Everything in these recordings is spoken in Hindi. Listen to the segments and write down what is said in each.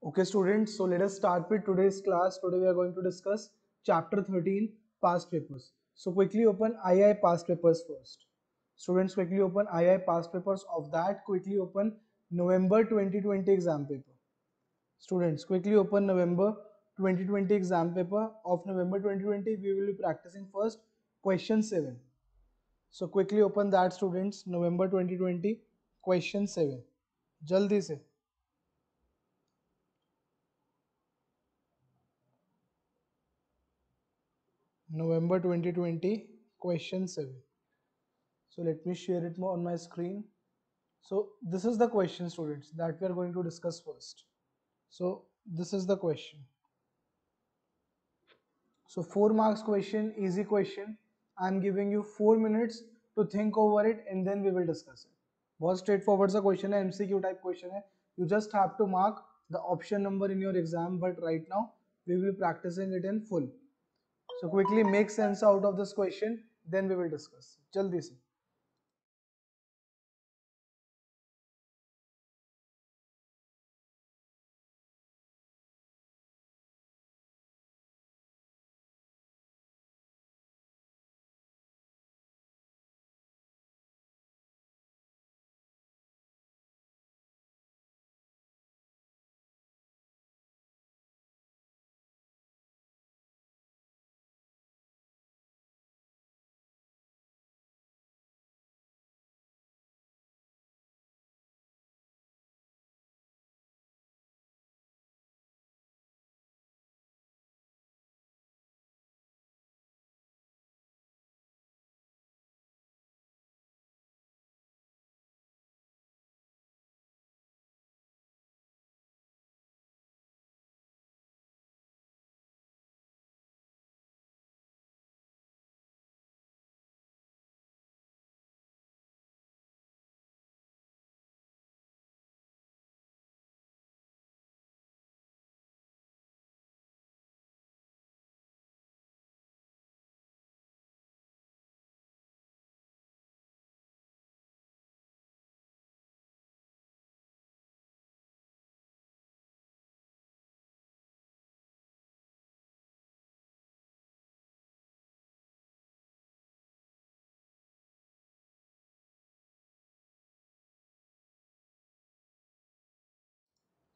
Okay, students, so let us start with today's class. Today we are going to discuss chapter 13, past papers. So quickly open II past papers first. Students, quickly open II past papers. Of that, quickly open November 2020 exam paper. Students, quickly open November 2020 exam paper. Of November 2020, we will be practicing first question 7. So quickly open that, students. November 2020 question 7. जल्दी से. November 2020 question 7. So let me share it more on my screen. So this is the question, students, that we are going to discuss first. So this is the question. So 4 marks question, easy question. I am giving you 4 minutes to think over it and then we will discuss it. बहुत straightforward सा question है, MCQ type question है. You just have to mark the option number in your exam, but right now we will be practicing it in full. So quickly make sense out of this question, then we will discuss. जल्दी से.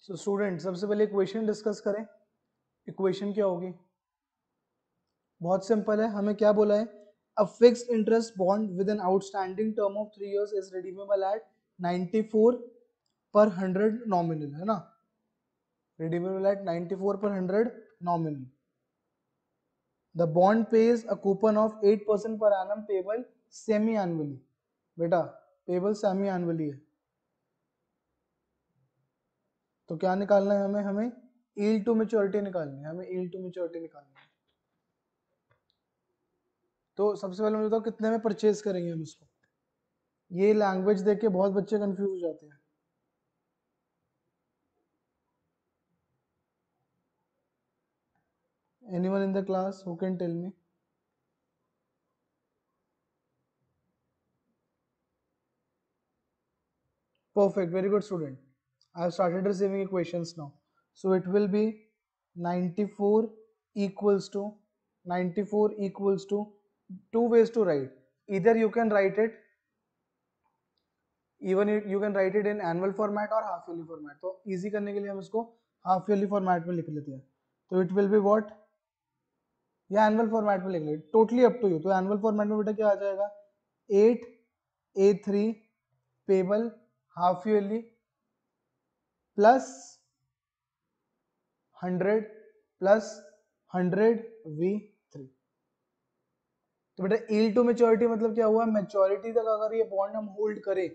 सो स्टूडेंट सबसे पहले इक्वेशन डिस्कस करें. इक्वेशन क्या होगी? बहुत सिंपल है. हमें क्या बोला है? A fixed interest bond with an outstanding term of 3 years is redeemable eight 94 पर 100 नॉमिनल, है ना? रिडीमेबल एट 94 पर 100 nominal. The bond page a coupon of 8% per annum payable semi annually. बेटा पेबल सेमी एनुअली है, तो क्या निकालना है हमें? हमें यील्ड टू मैच्योरिटी निकालनी है. हमें यील्ड टू मैच्योरिटी निकालनी है. तो सबसे पहले मुझे बताओ कितने में परचेज करेंगे हम इसको. ये लैंग्वेज देख के बहुत बच्चे कंफ्यूज हो जाते हैं. Anyone in the class who can tell me? Perfect, very good, student. I have started receiving equations now. So it will be 94 equals to 94 equals to two ways to write. Either you can write it, even you can write it in annual format or half yearly format. तो easy करने के लिए हम इसको half yearly format में लिख लेते हैं. तो it will be what? या एनुअल फॉर्मेट में लिख लेते. Totally up to you. तो एनुअल फॉर्मेट में बेटा क्या आ जाएगा? 8A3 payable half yearly plus 100 plus 100V3. तो बेटा यील्ड टू मैच्योरिटी मतलब क्या हुआ? मैच्योरिटी तक अगर ये बॉन्ड हम होल्ड करें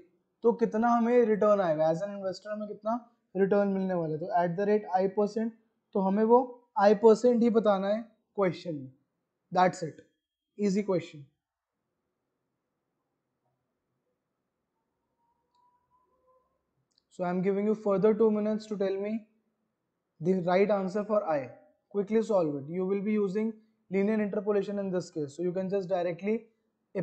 तो कितना हमें रिटर्न आएगा? एज एन इन्वेस्टर हमें कितना रिटर्न मिलने वाला है? तो एट द रेट I%. तो हमें वो I% ही बताना है क्वेश्चन में. That's it. Easy question. So I am giving you further 2 minutes to tell me the right answer for I. Quickly solve it. You will be using linear interpolation in this case. So you can just directly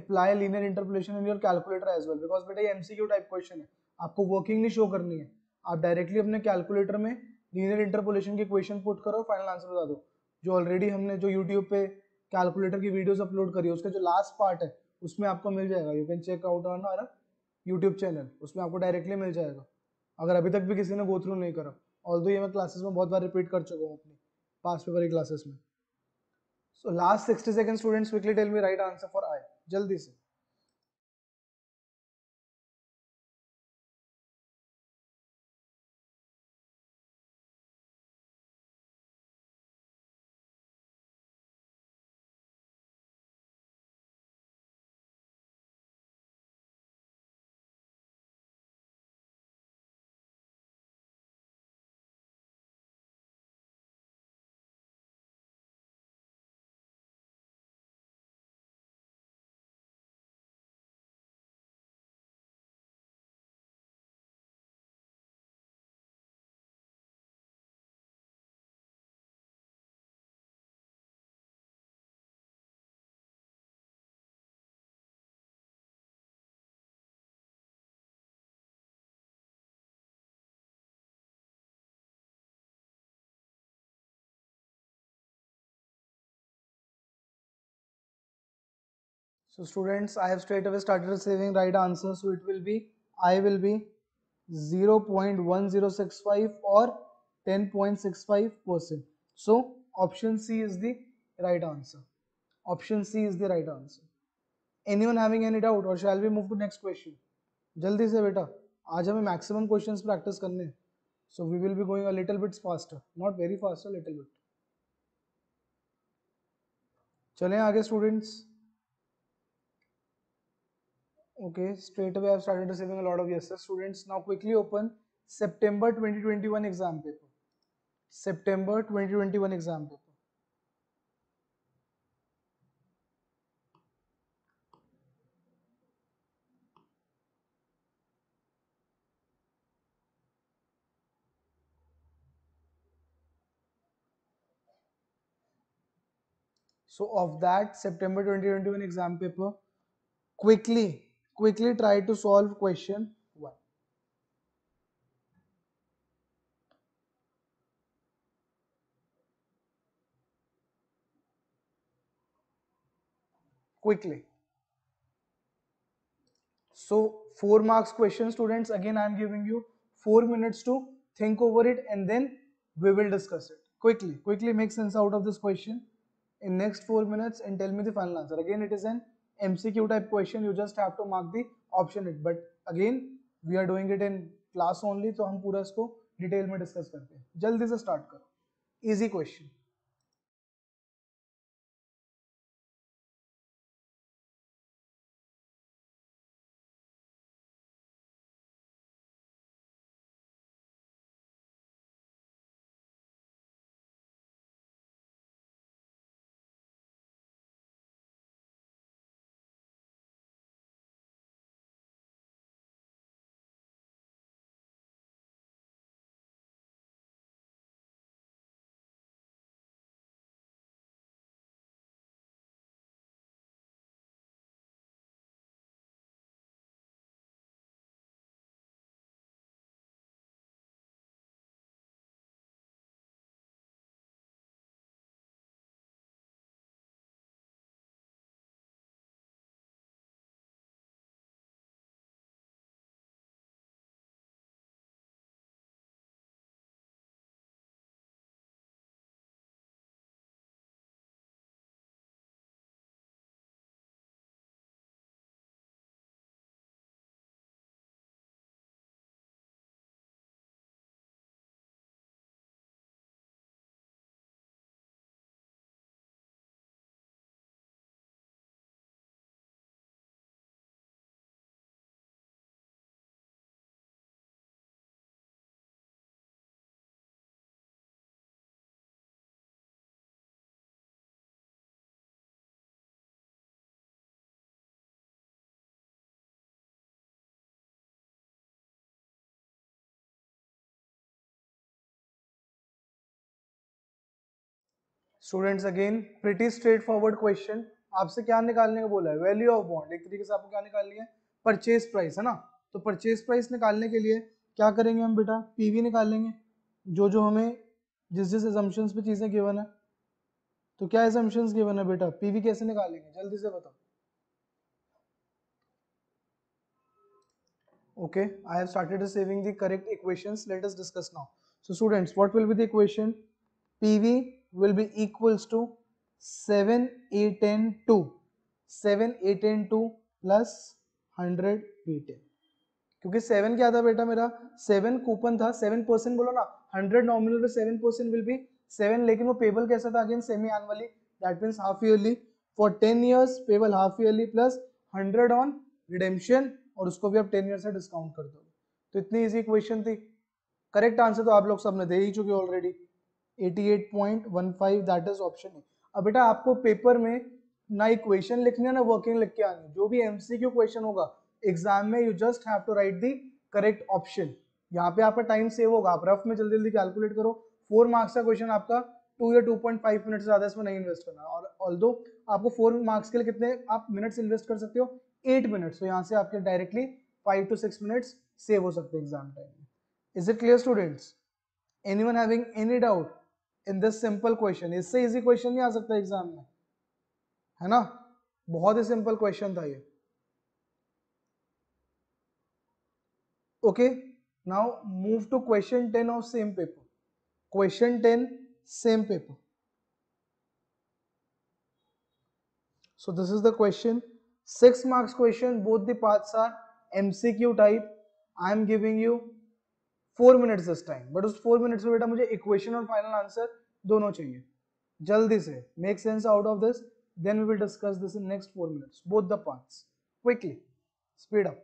apply linear interpolation in your calculator as well. Because बेटा ये MCQ type question है. आपको working नहीं show करनी है. आप directly अपने calculator में लीनियर इंटरपोलेशन की इक्वेशन पुट करो, फाइनल आंसर बता दो। जो ऑलरेडी हमने जो यूट्यूब पे कैलकुलेटर की वीडियोस अपलोड करी है उसका जो लास्ट पार्ट है उसमें आपको मिल जाएगा, you can check out on our YouTube channel, उसमें आपको डायरेक्टली मिल जाएगा अगर अभी तक भी किसी ने गो थ्रू नहीं करा। ऑल्दो ये मैं क्लासेस में बहुत बार रिपीट कर चुका हूँ अपनी पास पेपर की क्लासेस में। So last 60 second students quickly tell me right answer for I, जल्दी से। So students, I have straight away started receiving right answer. So it will be, I will be 0.1065 or 10.65%. So option C is the right answer. Option C is the right answer. Anyone having any doubt or shall we move to next question? जल्दी से बेटा, आज हमें maximum questions practice करने हैं. So we will be going a little bit faster, not very fast, a little bit. चलें आगे students. Okay, straight away I've started receiving a lot of yeses. Students, now quickly open September 2021 exam paper. September 2021 exam paper. So of that September 2021 exam paper, quickly try to solve question 1. Quickly. So 4 marks question, students. Again I am giving you 4 minutes to think over it and then we will discuss it. Quickly make sense out of this question in next 4 minutes and tell me the final answer. Again it is an MCQ type question, you just have to mark the option it, but again we are doing it in class only, तो हम पूरा इसको डिटेल में डिस्कस करते हैं. जल्दी से स्टार्ट करो. Easy question. Students again pretty straight forward question. आपसे क्या निकालने का बोला है? Value of bond. एक तरीके से आपको क्या निकालनी है? परचेज प्राइस, है ना. तो परचेज प्राइस निकालने के लिए क्या करेंगे हम बेटा? पीवी निकालेंगे. जो जो हमें जिस जिस assumptions पे चीजें गिवन है। तो क्या assumptions गिवन है बेटा, पीवी कैसे निकालेंगे, जल्दी से बताओ। Okay, I have started receiving the correct equations. Let us discuss now. So students, what will be the equation? PV will be equals to 7 A 10 2 7 A 10 2 plus 100 B 10। क्योंकि 7 क्या था बेटा मेरा, 7 कूपन था, 7% बोलो ना, 100 नॉमिनल पे 7% विल बी 7, लेकिन वो पेबल कैसा था, again semi annually, that means half yearly for 10 years, payable half yearly plus 100 on redemption, और उसको भी आप 10 ईयर से डिस्काउंट कर दोगे। तो इतनी इजी इक्वेशन थी। करेक्ट आंसर तो आप लोग सबने दे ही चुके already, 88.15, that is option A. अब बेटा आपको पेपर में ना इक्वेशन लिखनी है ना वर्किंग लिख के आनी है, जो भी एमसीक्यू क्वेश्चन होगा एग्जाम में, you just have to write the correct option. यहाँ पे आपका टाइम सेव होगा, आप रफ में जल्दी जल्दी कैलकुलेट करो। 4 मार्क्स का क्वेश्चन आपका 2 या 2.5 मिनट से ज्यादा इसमें नहीं इन्वेस्ट करना, और ऑल्दो आपको 4 मार्क्स के लिए कितने आप मिनट्स इन्वेस्ट कर सकते हो, 8 मिनट्स, तो यहाँ से आपके डायरेक्टली 5 to 6 मिनट्स सेव हो सकते हैं एग्जाम टाइम में। Is it clear students? Anyone having any doubt in this simple question? इससे इजी क्वेश्चन नहीं आ सकता एग्जाम में, है ना, बहुत ही सिंपल क्वेश्चन था ये। Okay, now move to question 10 of same paper. Question 10 same paper. So this is the question, 6 marks question, both the parts are MCQ type. I am giving you 4 minutes this time, but उस 4 minutes में बेटा मुझे equation और final answer दोनों चाहिए। जल्दी से make sense out of this, then we will discuss this in next 4 minutes, both the parts, quickly, speed up.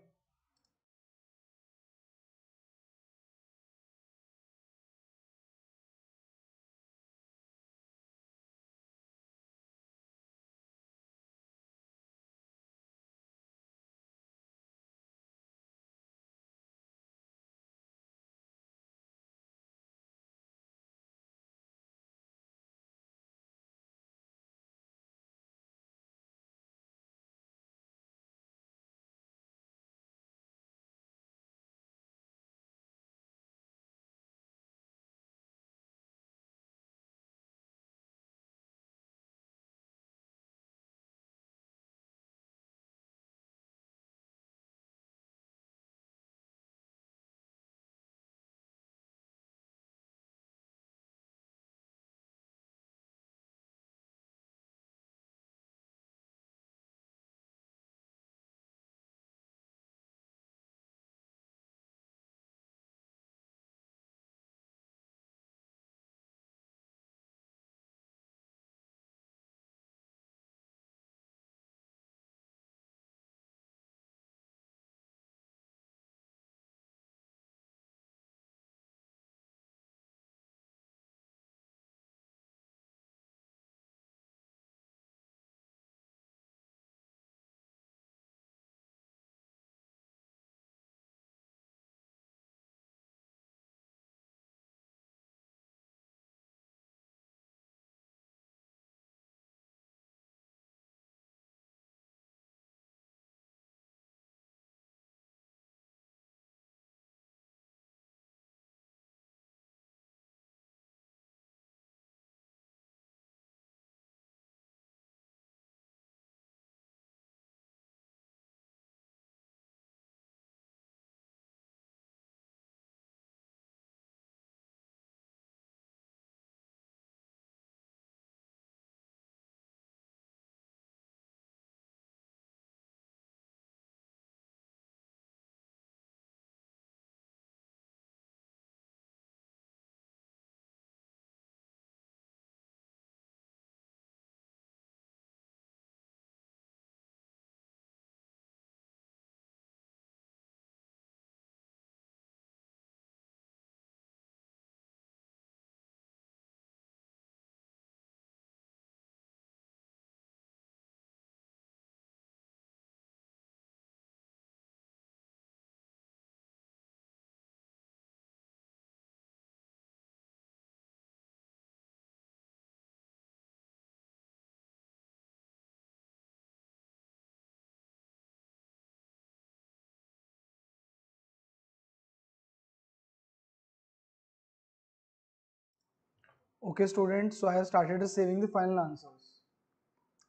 Okay, students, so I have started receiving the final answers.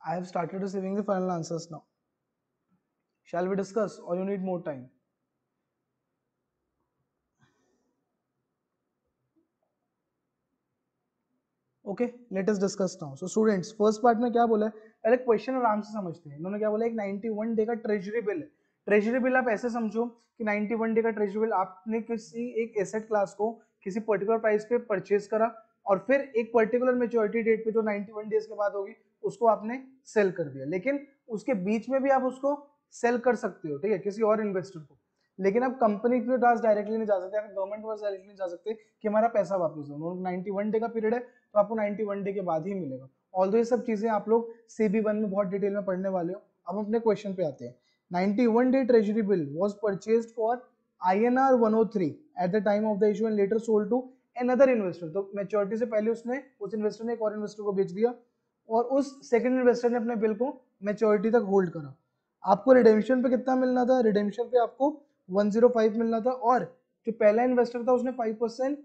I have started receiving the final answers now. Shall we discuss or you need more time? Okay let us discuss now so students first part में क्या बोला है पहले क्वेश्चन आराम से समझते हैं इन्होंने क्या बोला एक 91 डे का ट्रेजरी बिल है ट्रेजरी बिल आप ऐसे समझो कि 91 डे का ट्रेजरी बिल आपने किसी एक एसेट क्लास को किसी पर्टिकुलर प्राइस पे परचेज करा और फिर एक पर्टिकुलर मेच्योरिटी डेट पे जो 91 डेज के बाद होगी उसको आपने सेल कर दिया लेकिन उसके बीच में भी आप उसको सेल कर सकते हो ठीक है किसी और इन्वेस्टर को लेकिन अब कंपनी के पास डायरेक्टली नहीं जा सकते या गवर्नमेंट के पास डायरेक्टली नहीं जा सकते कि हमारा पैसा वापस दो 91 डे का पीरियड है तो आपको 91 डे के बाद ही मिलेगा ऑल्दो ये सब चीजें आप लोग CB1 में बहुत डिटेल में पढ़ने वाले हो अब हम अपने क्वेश्चन पे आते हैं 91 day treasury bill was purchased for INR 103 at the time of the issue and later sold to another investor तो मैच्योरिटी से पहले उसने उस इन्वेस्टर ने एक और इन्वेस्टर को बेच दिया और उस सेकंड इन्वेस्टर ने अपने बिल को मैच्योरिटी तक होल्ड करा आपको रिडेम्पशन पे कितना मिलना था रिडेम्पशन पे आपको 105 मिलना था और जो पहला इन्वेस्टर था उसने 5%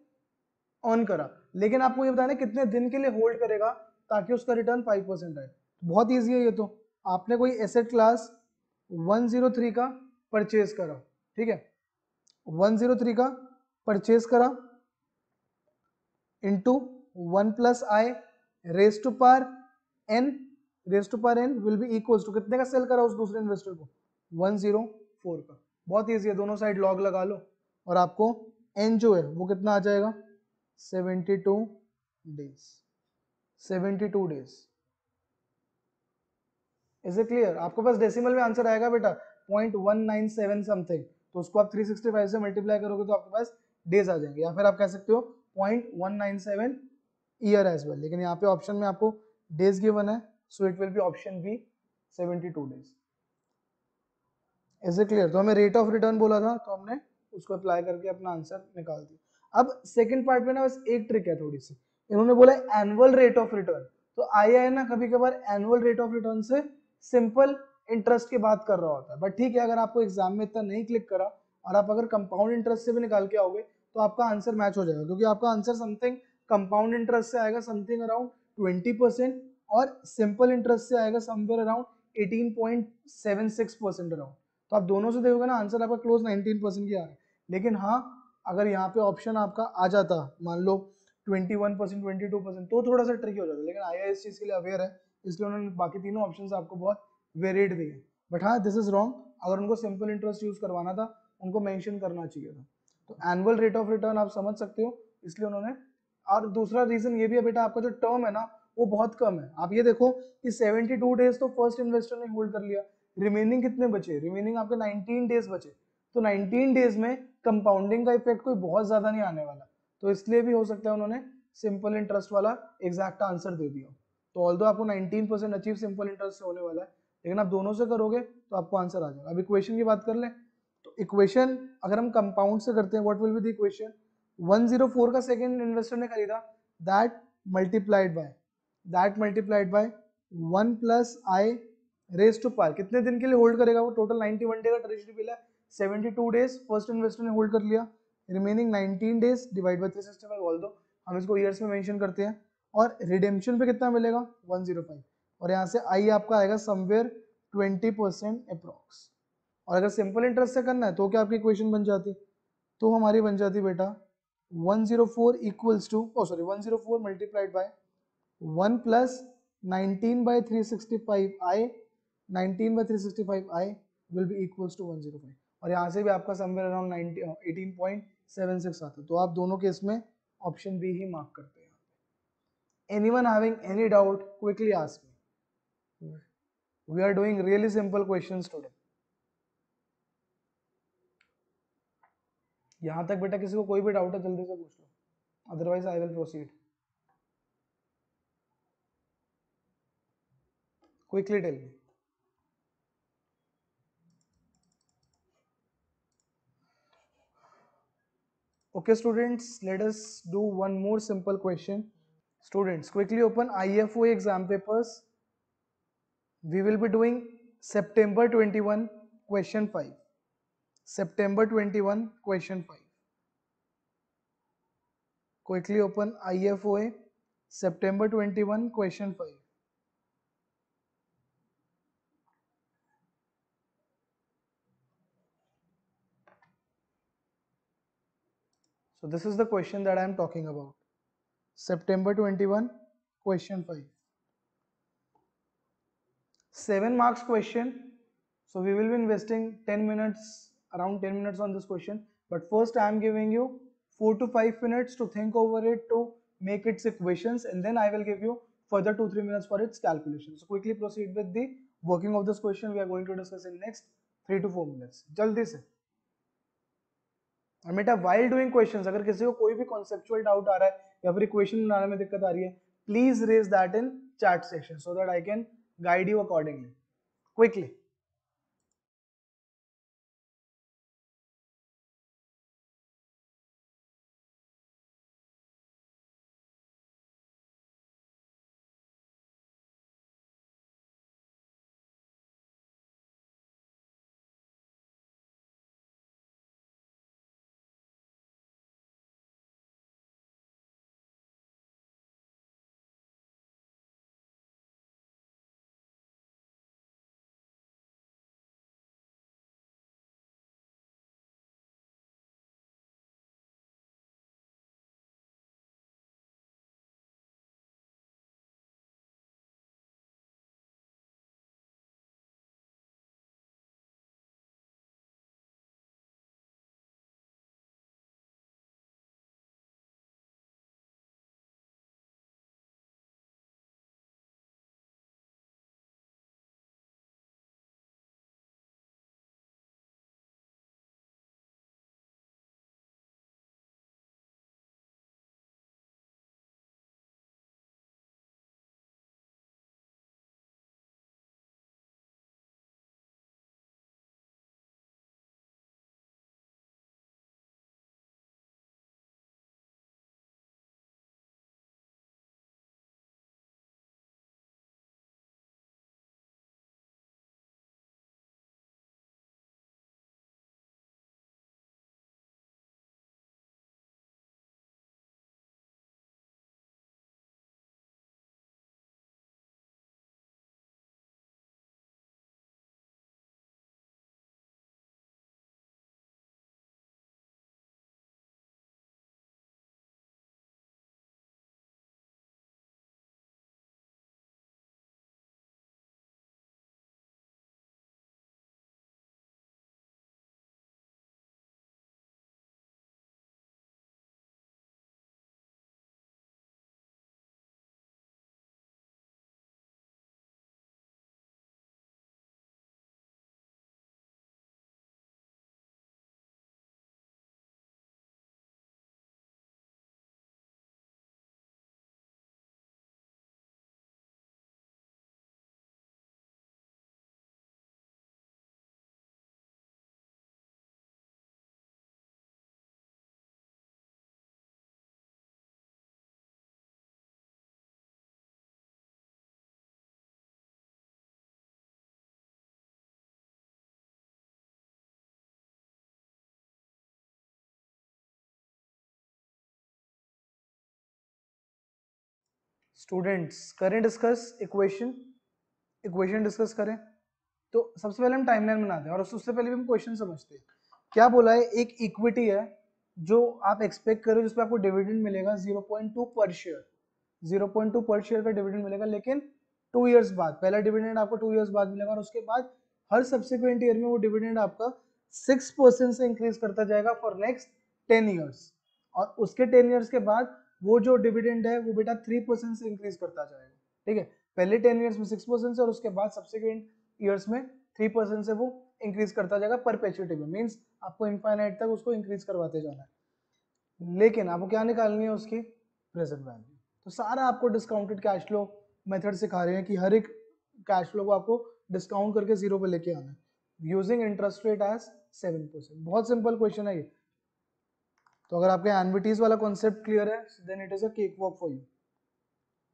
ऑन करा लेकिन आपको ये बताना कितने दिन के लिए होल्ड करेगा ताकि उसका रिटर्न 5% आए बहुत ईजी है ये तो आपने कोई एसेट क्लास 103 का परचेज करा ठीक है 103 का परचेज करा into 1 plus I raise to power N raise to power N will be equals to कितने का सेल करा उस दूसरे इन्वेस्टर को 104 का बहुत ईजी है दोनों साइड लॉग लगा लो और आपको एन जो है वो कितना आ जाएगा 72 days 72 days is it clear आपको पास डेसिमल में आंसर आएगा बेटा 0.197 समथिंग तो उसको आप 365 से मल्टीप्लाई करोगे तो आपके पास डेज आ जाएंगे या फिर आप कह सकते हो 0.197 ईयर एज वेल लेकिन यहाँ पे ऑप्शन में आपको डेज गिवन है so it will be option B 72 days is it clear तो हमें रेट ऑफ रिटर्न बोला था तो हमने उसको अप्लाई करके अपना आंसर निकाल दिया अब सेकंड पार्ट में ना बस एक ट्रिक है थोड़ी सी इन्होंने बोला एनुअल रेट ऑफ रिटर्न तो आया है ना कभी कभार एनुअल रेट ऑफ रिटर्न से सिंपल इंटरेस्ट की बात कर रहा होता है बट ठीक है अगर आपको एग्जाम में इतना नहीं क्लिक करा और आप अगर कंपाउंड इंटरेस्ट से भी निकाल के आओगे तो आपका आंसर मैच हो जाएगा क्योंकि आपका आंसर समथिंग कंपाउंड इंटरेस्ट से आएगा समथिंग अराउंड 20% और सिंपल इंटरेस्ट से आएगा समवेयर अराउंड 18.76% अराउंड तो आप दोनों से देखोगे ना आंसर आपका क्लोज 19% की आ रहा है लेकिन हाँ अगर यहाँ पे ऑप्शन आपका आ जाता मान लो 21% 22% तो थोड़ा सा ट्रिकी हो जाता लेकिन आईआई इस चीज के लिए अवेयर है इसलिए उन्होंने बाकी तीनों ऑप्शंस आपको बहुत वेरिएड दिए बट हाँ दिस इज रॉन्ग अगर उनको सिंपल इंटरेस्ट यूज करवाना था उनको मेंशन करना चाहिए था तो एनुअल रेट ऑफ रिटर्न आप समझ सकते हो इसलिए उन्होंने और दूसरा रीजन ये भी है बेटा आपका जो टर्म है ना वो बहुत कम है आप ये देखो कि 72 डेज तो फर्स्ट इन्वेस्टर ने होल्ड कर लिया रिमेनिंग कितने बचे रिमेनिंग आपके 19 डेज बचे तो 19 डेज में कंपाउंडिंग का इफेक्ट कोई बहुत ज्यादा नहीं आने वाला तो इसलिए भी हो सकता है उन्होंने सिंपल इंटरेस्ट वाला एग्जैक्ट आंसर दे दिया तो ऑल्दो आपको 19% अचीव सिंपल इंटरेस्ट से होने वाला है लेकिन आप दोनों से करोगे तो आपको आंसर आ जाएगा अब इक्वेशन की बात कर ले तो इक्वेशन अगर हम कंपाउंड से करते हैं what will be the equation 104 का सेकंड इन्वेस्टर ने खरीदा that multiplied by 1 plus I raise to power कितने दिन के लिए होल्ड करेगा वो टोटल 91 डे का ट्रेजरी बिल है 72 डेज फर्स्ट इन्वेस्टर ने होल्ड कर लिया remaining 19 days divide by 365 although हम इसको ईयर्स में मेंशन करते हैं और रिडेम्पशन पे कितना मिलेगा 105 और यहाँ से आई आपका आएगा समवेयर 20% अप्रॉक्स और अगर सिंपल इंटरेस्ट से करना है तो क्या आपकी इक्वेशन बन जाती तो हमारी बन जाती बेटा 104 equals to oh sorry 104 multiplied by 1 plus 19 by 365 i 19 by 365 i will be equals to 105 और यहाँ से भी आपका समवेयर अराउंड 18.76 आता है तो आप दोनों केस में ऑप्शन बी ही मार्क करते हैं anyone having any doubt quickly ask me we are doing really simple questions today यहाँ तक बेटा किसी को कोई भी डाउट है जल्दी से पूछ लो otherwise I will proceed quickly tell me okay students let us do one more simple question students quickly open IFOA exam papers we will be doing September 21 question 5 September 21 question 5 quickly open IFOA September 21 question 5. So this is the question that I am talking about. September 21 question 5. 7 marks question. So we will be investing 10 minutes, around 10 minutes on this question. But first I am giving you 4 to 5 minutes to think over it, to make its equations, and then I will give you further 2-3 minutes for its calculation. So quickly proceed with the working of this question. We are going to discuss in next 3 to 4 minutes. जल्दी से. और बेटा while doing questions, अगर किसी को कोई भी conceptual doubt आ रहा है या फिर equation बनाने में दिक्कत आ रही है, please raise that in chat section so that I can guide you accordingly. Quickly. Students करें डिस्कस इक्वेशन डिस्कस करें. तो सबसे पहले हम टाइमलाइन बनाते हैं और उससे पहले भी हम क्वेश्चन समझते हैं. क्या बोला है, एक इक्विटी है जो आप एक्सपेक्ट करो जिसपे आपको डिविडेंड मिलेगा 0.2 पर शेयर. 0.2 पर शेयर का डिविडेंड मिलेगा, लेकिन 2 इयर्स बाद. पहला डिविडेंड आपको 2 इयर्स बाद मिलेगा और उसके बाद हर सब्सिक्वेंट ईयर में वो डिविडेंड आपका 6% से इंक्रीज करता जाएगा फॉर नेक्स्ट 10 इयर्स. और उसके 10 इयर्स के बाद वो जो डिविडेंड है वो बेटा 3% से इंक्रीज करता जाएगा. ठीक है, पहले 10 इयर्स में 6% से और उसके बाद सब्सिक्वेंट ईयर्स में 3% से वो इंक्रीज करता जाएगा परपेचुइटी में. मींस आपको इनफाइनाइट तक उसको इंक्रीज करवाते जाना है. लेकिन आपको क्या निकालनी है, उसकी प्रेजेंट वैल्यू. तो सारा आपको डिस्काउंटेड कैश फ्लो मेथड सिखा रहे हैं कि हर एक कैश फ्लो को आपको डिस्काउंट करके जीरो पे लेके आना है यूजिंग इंटरेस्ट रेट एज 7%. बहुत सिंपल क्वेश्चन है ये. तो अगर आपके एनविटीज वाला कॉन्सेप्ट क्लियर है then it is a cake walk for you.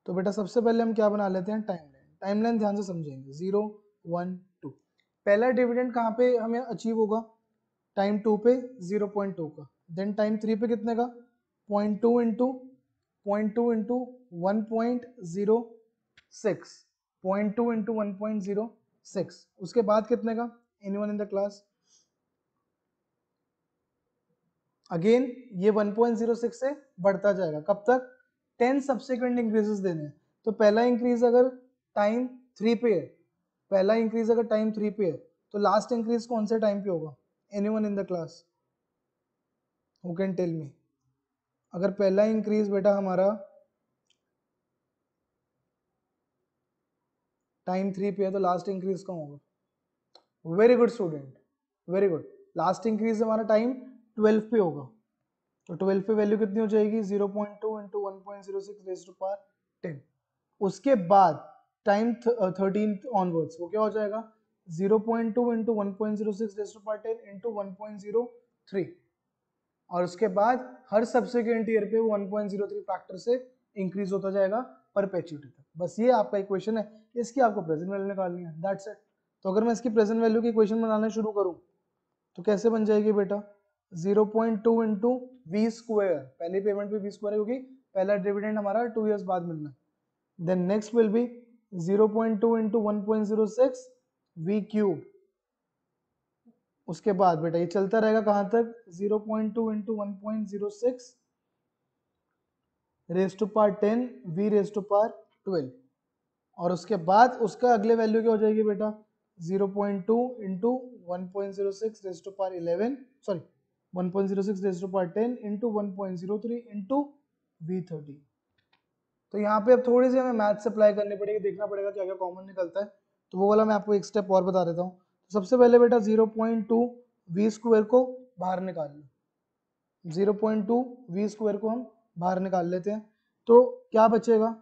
तो बेटा सबसे पहले हम क्या बना लेते हैं, टाइमलाइन. टाइमलाइन ध्यान से समझेंगे. 0 1 2. पहला डिविडेंड कहाँ पे हमें अचीव होगा, टाइम 2 पे 0.2 का. देन टाइम 3 पे कितने का, 0.2 इंटू 0.2 इंटू 1.06, 0.2 इंटू 1.06, उसके बाद कितने का, anyone in the class? Again ये 1.06 से बढ़ता जाएगा, कब तक? 10 सब्सिक्वेंट इंक्रीजेस देने हैं। तो पहला इंक्रीज अगर टाइम 3 पे है, पहला इंक्रीज अगर टाइम 3 पे है, तो लास्ट इंक्रीज कौन से टाइम पे होगा? Anyone in the class who can tell me? अगर पहला इंक्रीज बेटा हमारा टाइम 3 पे है, तो लास्ट इंक्रीज कौन होगा? Very good student, very good. Last increase हमारा टाइम 12 पे होगा, तो 12 पे वैल्यू कितनी हो जाएगी? 0.2 इंटू 1.06 रेज़ टू पावर 10। उसके बाद टाइम 13 ऑनवर्ड्स वो क्या हो जाएगा? 0.2 into 1.06 raise to power 10 into 1.03, और उसके बाद हर सब्सिक्वेंट ईयर पे वो 1.03 फैक्टर से इंक्रीज होता जाएगा परपेचुइटी तक। बस ये आपका इक्वेशन है, इसकी आपको प्रेजेंट वैल्यू निकालनी है, दैट्स इट। तो अगर मैं इसकी प्रेजेंट वैल्यू की इक्वेशन बनाना शुरू करूं तो कैसे बन जाएगी बेटा? 0.2 इंटू वी स्क्वायर, पहली पेमेंट पे वी स्क्वायर है क्योंकि पहला डिविडेंड हमारा 2 इयर्स बाद मिलना है। Then next will be 0.2 into 1.06 V cube. उसके बाद बेटा ये चलता रहेगा कहां तक? 0.2 into 1.06 raise to power 10 V raise to power 12, और उसके बाद उसका अगले वैल्यू क्या हो जाएगी बेटा? 0.2 into 1.06 raise to power 11, sorry 1.06 raise to power 10 into 1.03 into V13। तो यहाँ पे अब थोड़ी सी हमें मैथ अप्लाई करनी पड़ेगी, देखना पड़ेगा क्या क्या कॉमन निकलता है, तो वो वाला मैं आपको एक स्टेप और बता देता हूँ। तो सबसे पहले बेटा 0.2 वी स्क्वायर को बाहर निकाल लो, 0.2 वी स्क्वायर को हम बाहर निकाल लेते हैं, तो क्या बचेगा?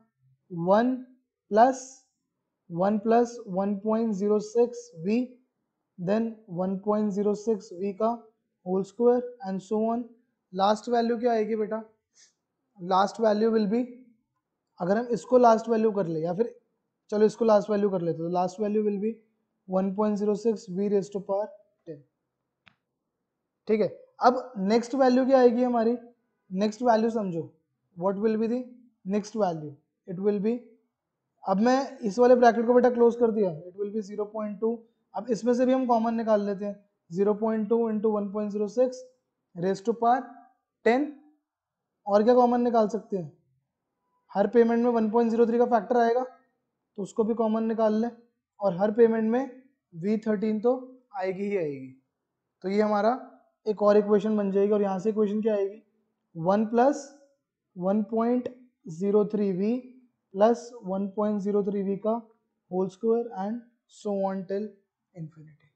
1 प्लस 1.06 वी, देन 1.06 वी का whole square and so on. Last value क्या आएगी बेटा? लास्ट वैल्यू विल बी, अगर हम इसको लास्ट वैल्यू कर ले, या फिर चलो इसको लास्ट वैल्यू कर लेते, तो last value will be 1.06 V raise to power 10। ठीक है, अब नेक्स्ट वैल्यू क्या आएगी हमारी? नेक्स्ट वैल्यू समझो, what will be the next value? It will be, अब मैं इस वाले ब्रैकेट को बेटा क्लोज कर दिया, इट विल बी 0.2। अब इसमें से भी हम कॉमन निकाल लेते हैं, 0.2 इंटू 1.06 रेज टू पावर 10, और क्या कॉमन निकाल सकते हैं? हर पेमेंट में 1.03 का फैक्टर आएगा, तो उसको भी कॉमन निकाल लें, और हर पेमेंट में V13 तो आएगी ही आएगी। तो ये हमारा एक और इक्वेशन बन जाएगी, और यहाँ से इक्वेशन क्या आएगी? 1 प्लस 1.03 वी प्लस 1.03 वी का whole square and so on till infinity.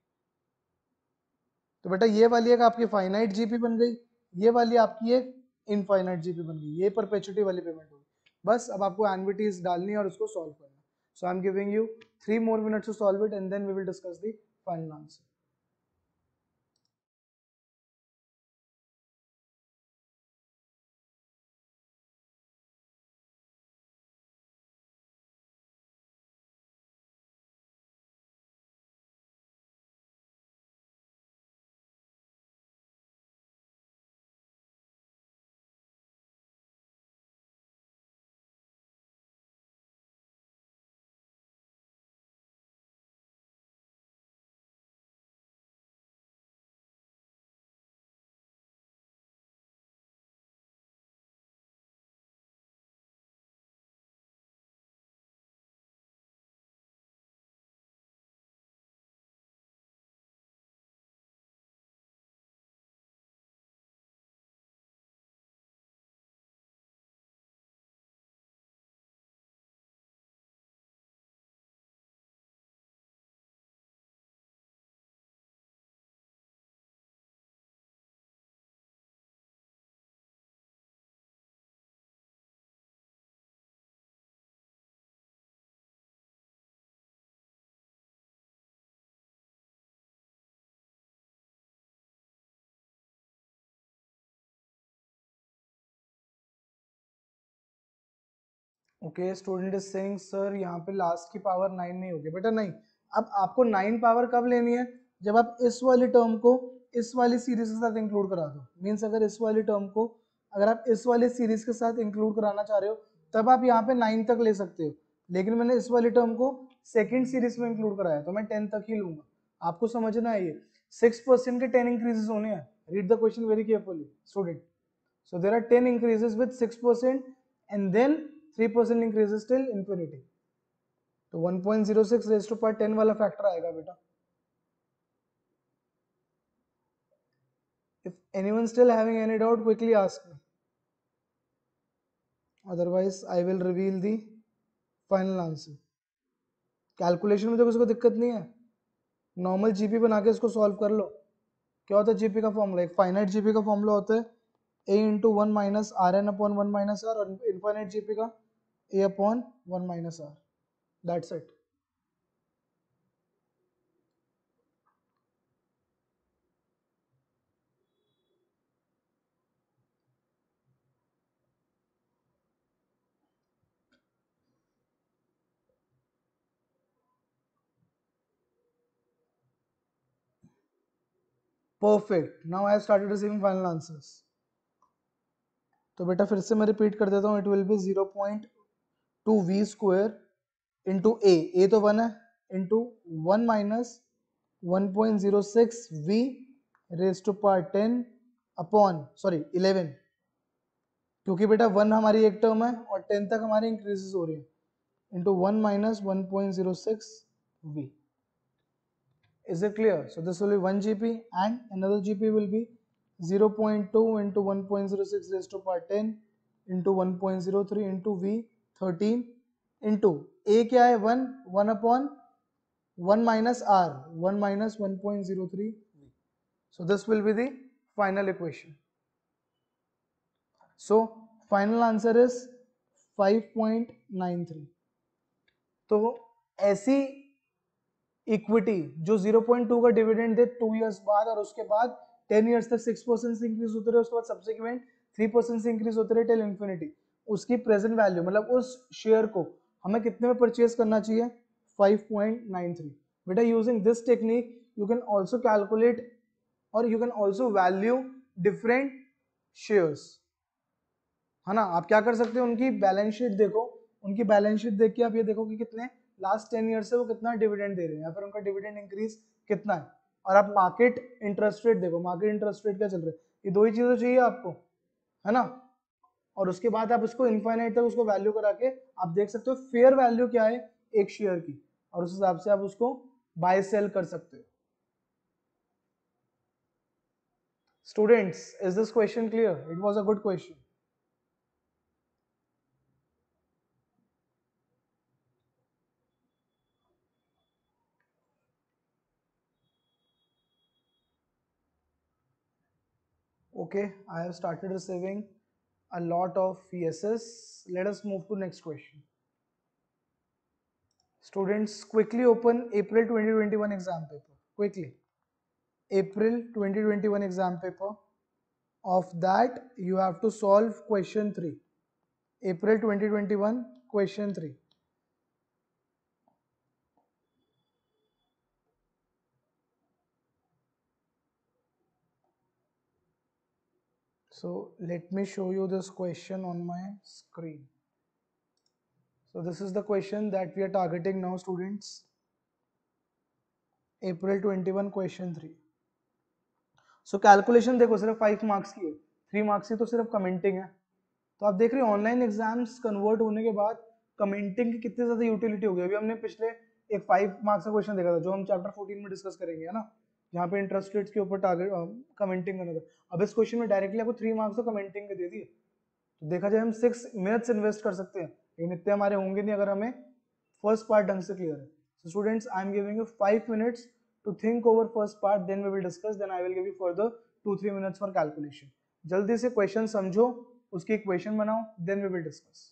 तो बेटा ये वाली एक आपकी फाइनाइट जीपी बन गई, ये वाली आपकी एक इनफाइनाइट जीपी बन गई, ये परपेचुइटी वाली पेमेंट होगी। बस अब आपको एनविटीज डालनी है और उसको सॉल्व करना। So I am giving you 3 more minutes to solve it, and then we will discuss the final answer. Okay, student is saying sir यहाँ पे लास्ट की पावर 9 नहीं होगी। बेटा नहीं, अब आपको 9 पावर कब लेनी है? जब आप इस वाली टर्म को इस वाली सीरीज के साथ इंक्लूड करा दो। मीन्स अगर इस वाली टर्म को अगर आप इस वाले सीरीज के साथ इंक्लूड कराना चाह रहे हो तब आप यहाँ पे 9 तक ले सकते हो, लेकिन मैंने इस वाली टर्म को सेकंड सीरीज में इंक्लूड कराया तो मैं 10 तक ही लूंगा। आपको समझना है ये 6% के 10 इंक्रीजेस होने हैं। Read the question very carefully student. So there are 10 increases with 6% and then 3% increases till infinity. तो 1.06 raised to power 10 वाला फैक्टर आएगा बेटा। If anyone still having any doubt, quickly ask me. Otherwise, I will reveal the final answer. Calculation में तो किसी को दिक्कत नहीं है, नॉर्मल जीपी बना के इसको सॉल्व कर लो। क्या होता है जीपी का फॉर्मूला? एक फाइनाइट जीपी का फॉर्मूला होता है a into one minus R N upon one minus R, और इनफाइनाइट जीपी का a upon one minus R. That's it. Perfect. Now I have started receiving final answers. तो बेटा फिर से मैं रिपीट कर देता हूँ, it will be 0.2 v square into A तो 1 है, into 1 minus 1.06 v raise to power 10 upon 11, क्योंकि बेटा 1 हमारी एक टर्म है और 10 तक हमारे इंक्रीजेस हो रही है, into 1 minus 1.06 v। Is it clear? So this will be 1 GP and another GP will be 0.2 into 1.06 raised to power 10 into 1.03 into V 13 into A क्या है 1, 1 upon 1 minus R, 1 minus 1.03 V. So this will be the final equation. So final answer is 5.93. तो ऐसी इक्विटी जो 0.2 का डिविडेंड दे 2 इयर्स बाद और उसके बाद 10 इयर्स तक 6% से इंक्रीज होते रहे, उसके बाद सब्सिक्वेंट 3% से इंक्रीज होते रहे टिल इंफिनिटी, उसकी प्रेजेंट वैल्यू मतलब उस शेयर को हमें कितने में परचेज करना चाहिए? 5.93। बेटा using this technique you can also calculate और you can also value different shares, है ना। आप क्या कर सकते हो, उनकी बैलेंस शीट देखो, उनकी बैलेंस शीट देख के आप ये देखो कि कितने लास्ट 10 ईयर से वो कितना डिविडेंड दे रहे हैं या फिर उनका डिविडेंड इंक्रीज कितना है, और आप मार्केट इंटरेस्ट रेट देखो, मार्केट इंटरेस्ट रेट क्या चल रहा है। ये दो ही चीजें चाहिए आपको, है ना। और उसके बाद आप उसको इनफाइनाइट तक उसको वैल्यू करा के आप देख सकते हो फेयर वैल्यू क्या है एक शेयर की, और उस हिसाब से आप उसको बाय सेल कर सकते हो। Students, is this question clear? It was a good question. Okay, I have started receiving a lot of yeses. Let us move to next question. Students, quickly open April 2021 exam paper. Quickly. April 2021 exam paper. Of that, you have to solve question 3. April 2021 question 3. So let me show you this question on my screen. So this is the question that we are targeting now, students. April 21 question 3. So calculation देखो सिर्फ 5 मार्क्स की है, 3 मार्क्स की तो सिर्फ कमेंटिंग है। तो आप देख रहे हो ऑनलाइन एग्जाम्स कन्वर्ट होने के बाद कमेंटिंग की कितनी ज्यादा यूटिलिटी हो गई। अभी हमने पिछले एक 5 मार्क्स का क्वेश्चन देखा था जो हम चैप्टर 14 में डिस्कस करेंगे, है ना, जहाँ पे इंटरेस्ट रेट्स के ऊपर टारगेट कमेंटिंग करना था। अब इस क्वेश्चन में डायरेक्टली आपको 3 मार्क्स तो कमेंटिंग के दे दिए। तो देखा जाए हम 6 मिनट्स इन्वेस्ट कर सकते हैं, लेकिन इतने हमारे होंगे नहीं अगर हमें फर्स्ट पार्ट ढंग से क्लियर है। So students, I am giving you 5 minutes to think over first part, then we will discuss, then I will give you further 2-3 minutes for calculation. जल्दी से क्वेश्चन समझो, उसकी इक्वेशन बनाओ, then we will discuss.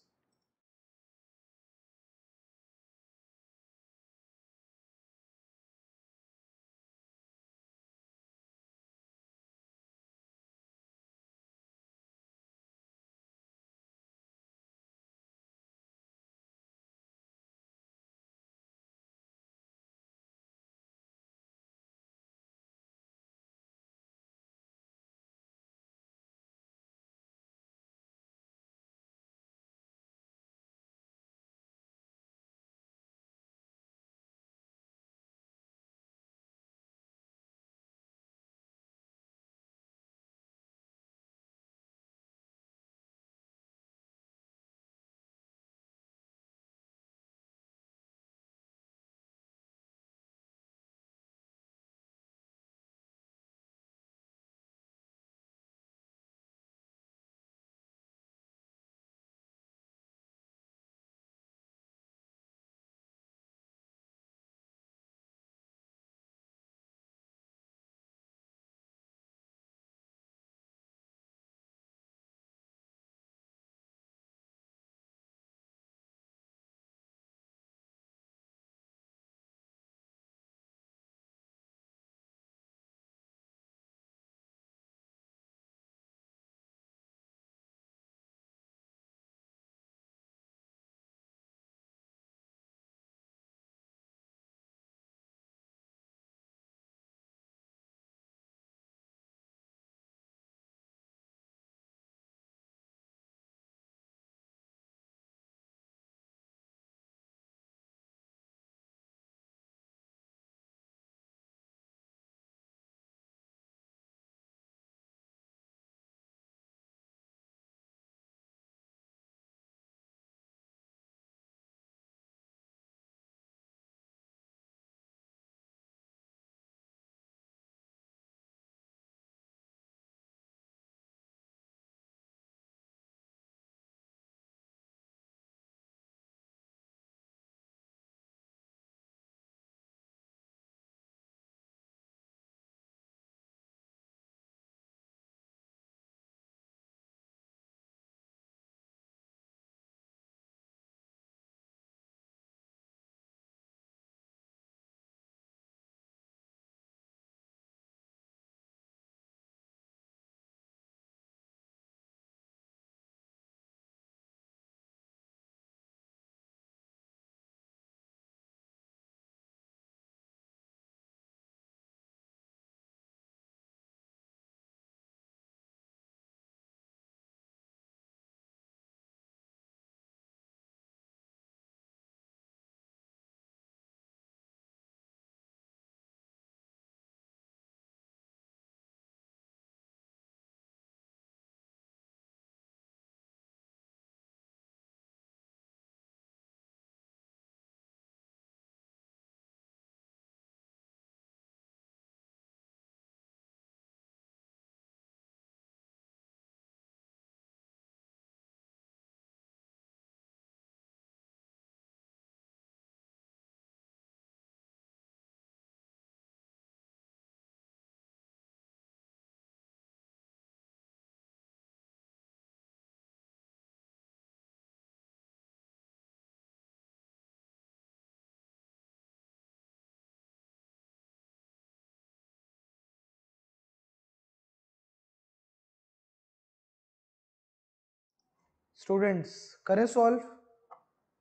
Students करें सॉल्व।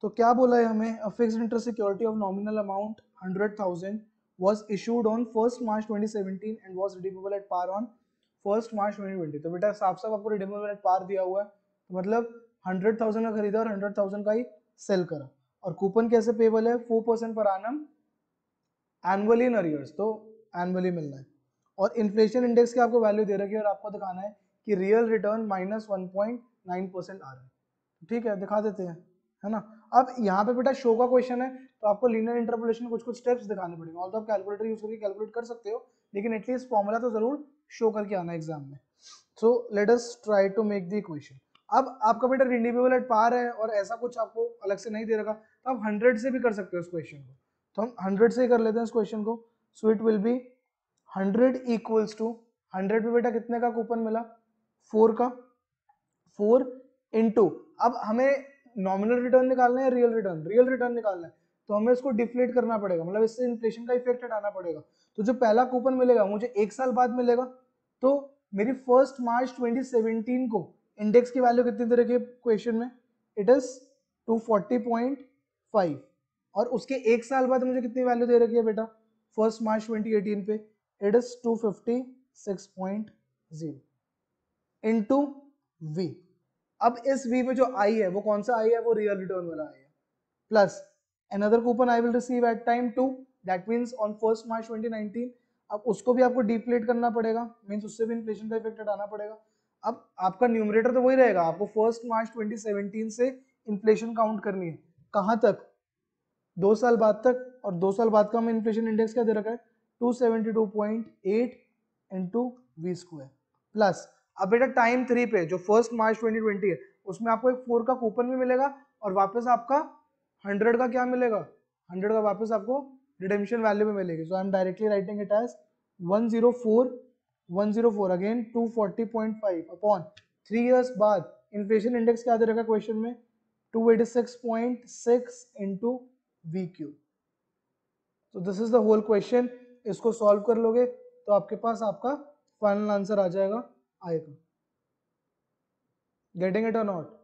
तो क्या बोला है हमें, a fixed interest security of nominal amount 100,000 was issued on 1st March 2017 and was redeemable at par on 1st March 2020। तो बेटा साफ साफ आपको redeemable at par दिया हुआ है, तो मतलब 100,000 का खरीदा और 100,000 का ही सेल करा, और कूपन कैसे पेबल है 4% per annum annually in arrears, तो एनुअली मिलना है, और इन्फ्लेशन इंडेक्स की आपको वैल्यू दे रखी है और आपको दिखाना है कि रियल रिटर्न -1.9% आ रहा है। ठीक है, दिखा देते हैं, है ना। अब यहाँ पे बेटा शो का क्वेश्चन है, तो आपको लीनियर इंटरपोलेशन कुछ कुछ स्टेप्स दिखाने पड़ेंगे, और तो आप कैलकुलेटर यूज करके कैलकुलेट कर सकते हो, लेकिन एटलीस्ट फॉर्मूला तो जरूर शो करके आना एग्जाम में। So let us try to make the equation. अब आपका बेटा रिडीमेबल एट पार है और ऐसा कुछ आपको अलग से नहीं दे रखा, तो आप 100 से भी कर सकते हो इस क्वेश्चन को, तो हम 100 से ही कर लेते हैं इस क्वेश्चन को। So it will be 100 equals to 100 पे बेटा कितने का कूपन मिला, 4 का, 4 इंटू, अब हमें नॉमिनल रिटर्न निकालना है, रियल रिटर्न निकालना है, तो हमें इसको डिफ्लेट करना पड़ेगा, मतलब इससे इन्फ्लेशन का इफेक्ट हटाना पड़ेगा। तो जो पहला कूपन मिलेगा मुझे 1 साल बाद मिलेगा, तो मेरी 1 मार्च 2017 को इंडेक्स की वैल्यू कितनी दे रखी है क्वेश्चन में, इट इज 240.5, और उसके 1 साल बाद मुझे कितनी वैल्यू दे रखी है बेटा 1 मार्च 2018 पे, इट इज 256.0 इंटू वी। अब इस v पे जो आई है वो कौन सा आई है, वो रियल रिटर्न वाला आई है, plus another coupon I will receive at time 2, that means on 1st March 2019। अब उसको भी आपको डिफ्लेट करना पड़ेगा, मींस उससे भी इन्फ्लेशन का इफेक्ट हटाना पड़ेगा। अब आपका न्यूमरेटर तो वही रहेगा, आपको 1st March 2017 से इन्फ्लेशन काउंट करनी है, कहां तक, 2 साल बाद तक, और 2 साल बाद का हमें इन्फ्लेशन इंडेक्स क्या दे रखा है 272.8 इंटू वी स्क्वायर, प्लस अब बेटा टाइम 3 पे जो 1 मार्च 2020 है उसमें आपको एक 4 का कूपन भी मिलेगा, और वापस आपका 100 का क्या मिलेगा, 100 का वापस आपको रिडेम्पशन वैल्यू में मिलेगी। So I am directly writing it as 104 against 240.5 upon 3 years बाद इन्फ्लेशन इंडेक्स क्या दे रखा क्वेश्चन में 286.6 इंटू वी क्यू। तो this is the whole question, इसको सॉल्व कर लोगे तो आपके पास आपका फाइनल आंसर आ जाएगा, आएगा। गेटिंग इट और नॉट?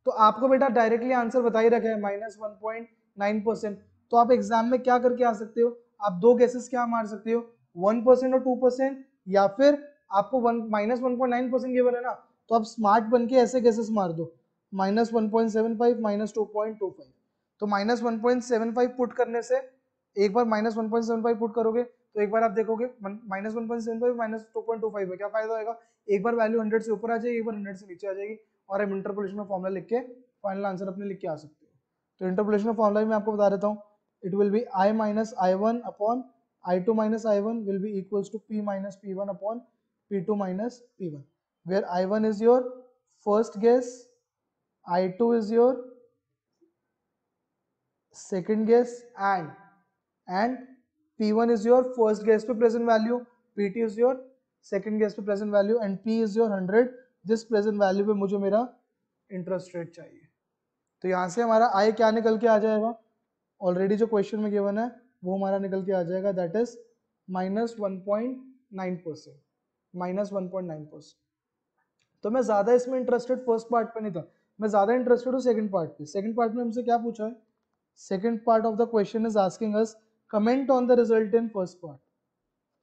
तो आपको बेटा डायरेक्टली आंसर बता ही रखा है -1.9%, तो आप एग्जाम में क्या करके आ सकते हो, आप दो गेसेस क्या मार सकते हो, 1% और 2%, या फिर आपको -1.9% गिवन है ना, तो आप स्मार्ट बन के ऐसे गेसेस मार दो -1.75 -2.25। तो -1.75 पुट करने से, एक बार -1.75 पुट करोगे तो एक बार आप देखोगे -1.75 -2.25 में क्या फायदा होगा, एक बार वैल्यू 100 से ऊपर आ जाएगी, एक बार 100 से नीचे आ जाएगी, और हम इंटरपोलेशन में फॉर्मूला लिख के फाइनल आंसर अपने लिख के आ सकते हो। तो इंटरपोलेशन में फॉर्मूला मैं आपको बता देता हूँ, it will B i minus i1 upon i2 minus i1 will be equals to p minus p1 upon p2 minus p1, where i1 is your first guess, i2 is your second guess, and p1 is your first guess to present value, pt is your second guess to present value, and p is your 100 जिस प्रेजेंट वैल्यू पे मुझे मेरा इंटरेस्ट रेट चाहिए। तो यहाँ से हमारा आई क्या निकल के आ जाएगा, ऑलरेडी जो क्वेश्चन में गिवन है वो हमारा निकल के आ जाएगा, दैट इज -1.9%, -1.9%। तो मैं ज्यादा इसमें इंटरेस्टेड फर्स्ट पार्ट पे नहीं था, मैं ज्यादा इंटरेस्टेड हूँ सेकंड पार्ट पे। सेकंड पार्ट में हमसे क्या पूछा है, second part of the question is asking us comment on the result in first part.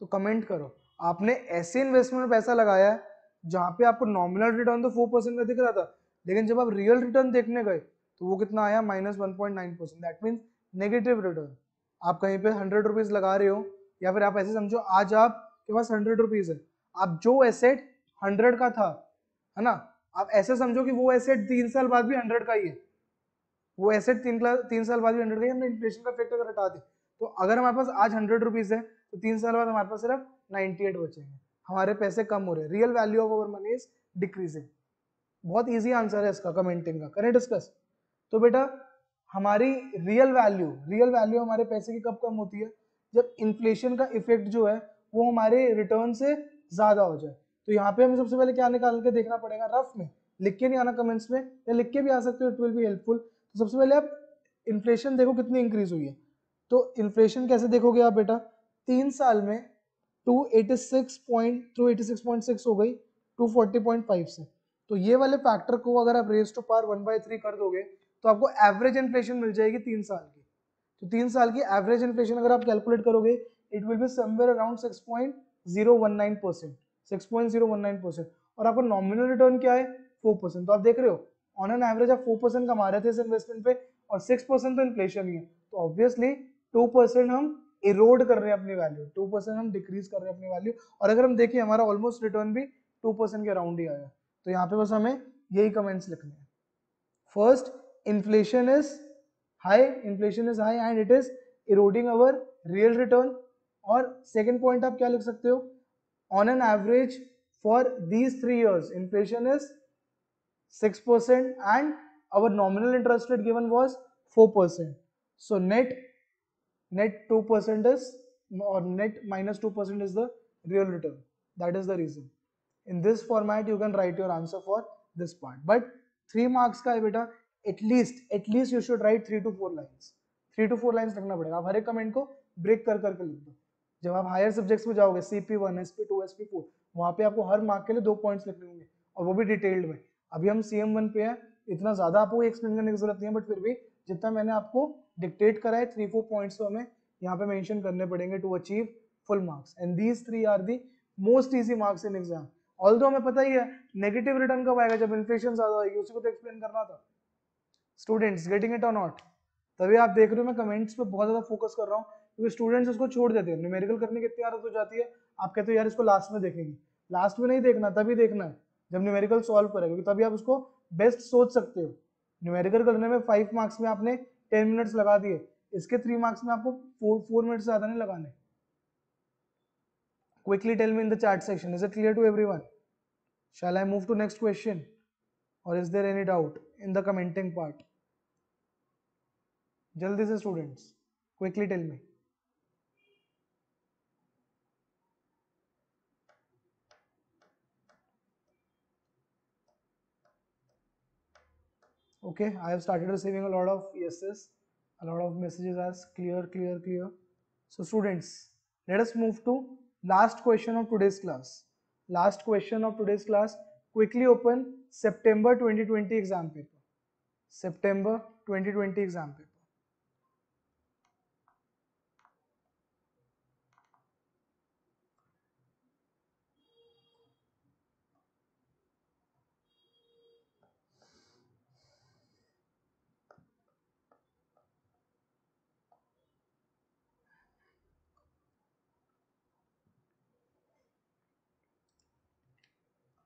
तो कमेंट करो, आपने ऐसे इन्वेस्टमेंट में पैसा लगाया है जहां पे आपको नॉमिनल रिटर्न तो 4% का दिख रहा था, लेकिन जब आप रियल रिटर्न देखने गए तो वो कितना आया -1.9%, दैट मीन्स नेगेटिव रिटर्न। आप कहीं पे 100 रुपीज लगा रहे हो, या फिर आप ऐसे समझो आज आपके पास 100 रुपीज है, आप जो एसेट 100 का था, है ना, आप ऐसे समझो कि वो एसेट 3 साल बाद भी 100 का ही है, वो एसेट 3 साल बाद भी 100 का ही, हमने इन्फ्लेशन का फैक्टर हटा दे, तो अगर हमारे पास आज 100 रुपीज है तो 3 साल बाद हमारे पास सिर्फ 98 बचेंगे, हमारे पैसे कम हो रहे हैं, real value of our money is decreasing. बहुत इजी आंसर है इसका कमेंटिंग का, करें डिस्कस। तो बेटा हमारी रियल वैल्यू हमारे पैसे की कब कम होती है, जब इन्फ्लेशन का इफेक्ट जो है वो हमारे रिटर्न से ज्यादा हो जाए। तो यहाँ पे हमें सबसे पहले क्या निकाल के देखना पड़ेगा, रफ में लिख के नहीं आना कमेंट्स में, या लिख के भी आ सकते हो, इट विल बी हेल्पफुल। तो सबसे पहले आप इन्फ्लेशन देखो कितनी इंक्रीज हुई है, तो इन्फ्लेशन कैसे देखोगे आप बेटा, 3 साल में 286.6 हो गई 240.5 से, तो ये वाले फैक्टर को अगर आप रेज टू पावर 1/3 कर दोगे तो आपको एवरेज इन्फ्लेशन मिल जाएगी 3 साल की। तो 3 साल की एवरेज इन्फ्लेशन अगर आप कैलकुलेट करोगे it will be somewhere around 6.019%, 6.019%। और आपका नॉमिनल रिटर्न क्या है 4%। तो आप देख रहे हो ऑन एन एवरेज आप 4% कमा रहे थे इस इन्वेस्टमेंट पे और 6% तो इन्फ्लेशन ही है। तो ऑब्वियसली 2% हम इरोड कर रहे हैं अपनी वैल्यू, 2% हम डिक्रीज कर रहे हैं अपनी वैल्यू। और अगर हम देखिए हमारा ऑलमोस्ट रिटर्न भी 2% के अराउंड ही आया। तो यहाँ पे बस हमें यही कमेंट्स लिखने हैं। First, inflation is high, inflation is high and it is eroding our real return. और सेकेंड पॉइंट आप क्या लिख सकते हो, on an average for these 3 years inflation is 6% and our nominal interest rate given was 4%. So net 2% is, or net minus 2% is the real return. That is the reason. In this format you can write your answer for this part. But 3 marks का है बेटा, at least you should write 3 to 4 lines. 3 to 4 lines लिखना पड़ेगा। आप हर एक कमेंट को ब्रेक कर करके लिख दो। जब आप हायर सब्जेक्ट्स में जाओगे CP1, SP2, SP4, वहां पे आपको हर मार्क के लिए 2 पॉइंट्स लिखने होंगे और वो भी डिटेल्ड में। अभी हम CM1 पे हैं, इतना ज्यादा आपको एक्सप्लेन करने की जरूरत नहीं है, बट फिर भी जितना मैंने आपको डिक्टेट करा है 3-4 पॉइंट्स तो हमें यहाँ पे मेंशन करने पड़ेंगे to achieve full marks. And these 3 are the most easy marks in exam. Although हमें पता ही है नेगेटिव रिटर्न कब आएगा, जब इन्फ्लेशन ज्यादा आएगी, उसी को तो एक्सप्लेन करना था। स्टूडेंट्स गेटिंग इट और नॉट? तभी आप देख रहे हो मैं कमेंट्स पे बहुत ज्यादा फोकस कर रहा हूँ, क्योंकि स्टूडेंट्स उसको छोड़ देते हैं। न्यूमेरिकल करने की इतनी आदत हो जाती है, आप कहते हो यार इसको लास्ट में देखेंगे। लास्ट में नहीं देखना, तभी देखना है जब न्यूमेरिकल सॉल्व करेगा, क्योंकि तभी आप उसको बेस्ट सोच सकते हो। न्यूमेरिकल करने में 5 मार्क्स में आपने 10 मिनट्स लगा दिए, इसके 3 मार्क्स में आपको 4 मिनट्स ज्यादा नहीं लगाने। Quickly tell me in the chat section, is it clear to everyone? Shall I move to next question, or is there any doubt in the commenting part? Jaldi se students, quickly tell me. Okay, I have started receiving a lot of yeses, a lot of messages as clear, clear, clear. So students, let us move to last question of today's class. Last question of today's class. Quickly open September 2020 exam paper. September 2020 exam paper.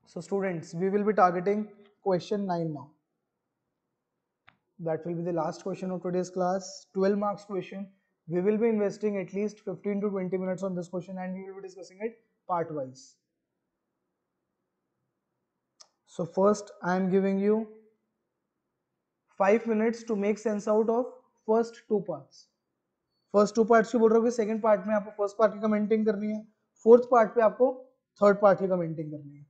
So students, we will be targeting question 9 now. That will be the last question of today's class. 12 marks question. We will be investing at least 15 to 20 minutes on this question and we will be discussing it part wise. So first I am giving you 5 minutes to make sense out of first 2 parts. First 2 parts की बोल रहा हूँ कि सेकंड पार्ट में आपको फर्स्ट पार्ट की कमेंटिंग करनी है, फोर्थ पार्ट पे आपको थर्ड पार्ट की कमेंटिंग करनी है।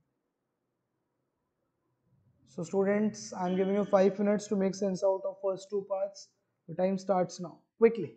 So students, I am giving you 5 minutes to make sense out of first 2 parts. The time starts now. Quickly.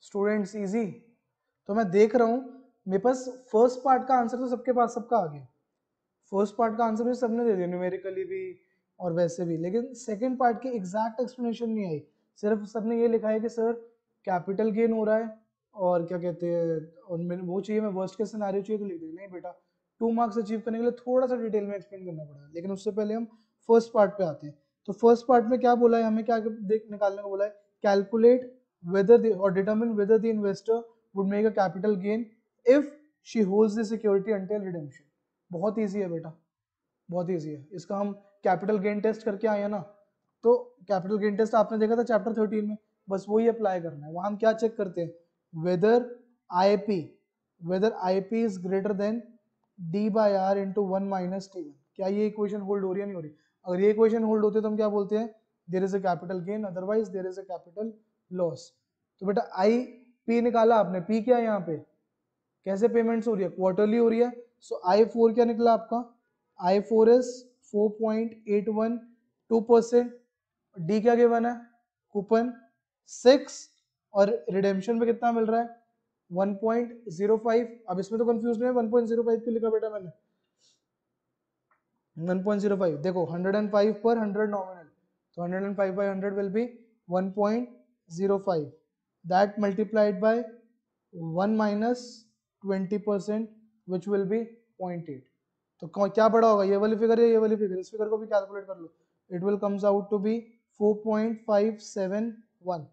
Students easy. तो मैं देख रहा हूँ मेरे पास फर्स्ट पार्ट का आंसर तो सबके पास सबका आ गया, फर्स्ट पार्ट का आंसर भी सबने दे दिया न्यूमेरिकली भी और वैसे भी, लेकिन सेकंड पार्ट की एग्जैक्ट एक्सप्लेनेशन नहीं आई। सिर्फ सबने ये लिखा है कि सर कैपिटल गेन हो रहा है और क्या कहते हैं, और मैंने वो चाहिए, मैं वर्स्ट केस सिनेरियो चाहिए तो लिख दे। नहीं बेटा, 2 मार्क्स अचीव करने के लिए थोड़ा सा डिटेल में एक्सप्लेन करना पड़ेगा, लेकिन उससे पहले हम फर्स्ट पार्ट पे आते हैं। तो फर्स्ट पार्ट में क्या बोला है हमें, क्या देख निकालने को बोला है, calculate whether or determine whether the investor would make a capital gain if she holds the security until redemption। बहुत इजी है बेटा, बहुत इजी है। इसका हम कैपिटल गेन टेस्ट करके आए हैं ना, तो कैपिटल गेन टेस्ट आपने देखा था चैप्टर 13 में, बस वही अप्लाई करना है। वहां हम क्या चेक करते हैं, whether IP whether IP is greater than D by R into 1 - T1। क्या ये इक्वेशन होल्ड हो रही है नहीं हो रही? अगर ये इक्वेशन होल्ड होती है तो हम क्या बोलते हैं, there is a capital gain, otherwise there is a capital loss. तो बेटा आई पी निकाला आपने, पी क्या है यहाँ पे, कैसे पेमेंट्स हो रही है, क्वार्टरली हो रही है। सो आई फोर क्या निकला आपका, आई फोर इज 4.812%। डी क्या गिवन है, कूपन 6, और रिडेम्पशन पे कितना मिल रहा है 1.05। अब इसमें तो कंफ्यूज नहीं है, 1.05 क्यों लिखा बेटा मैंने, 1.05 देखो 105 पर 100 नॉमिनल, तो 105 by 100 will be 1.05, that multiplied by 1 minus 20% which will be 0.8। तो क्या बड़ा होगा, ये वाली फिगर है ये वाली फिगर, इस फिगर को भी कैलकुलेट कर लो, it will comes out to be 4.571।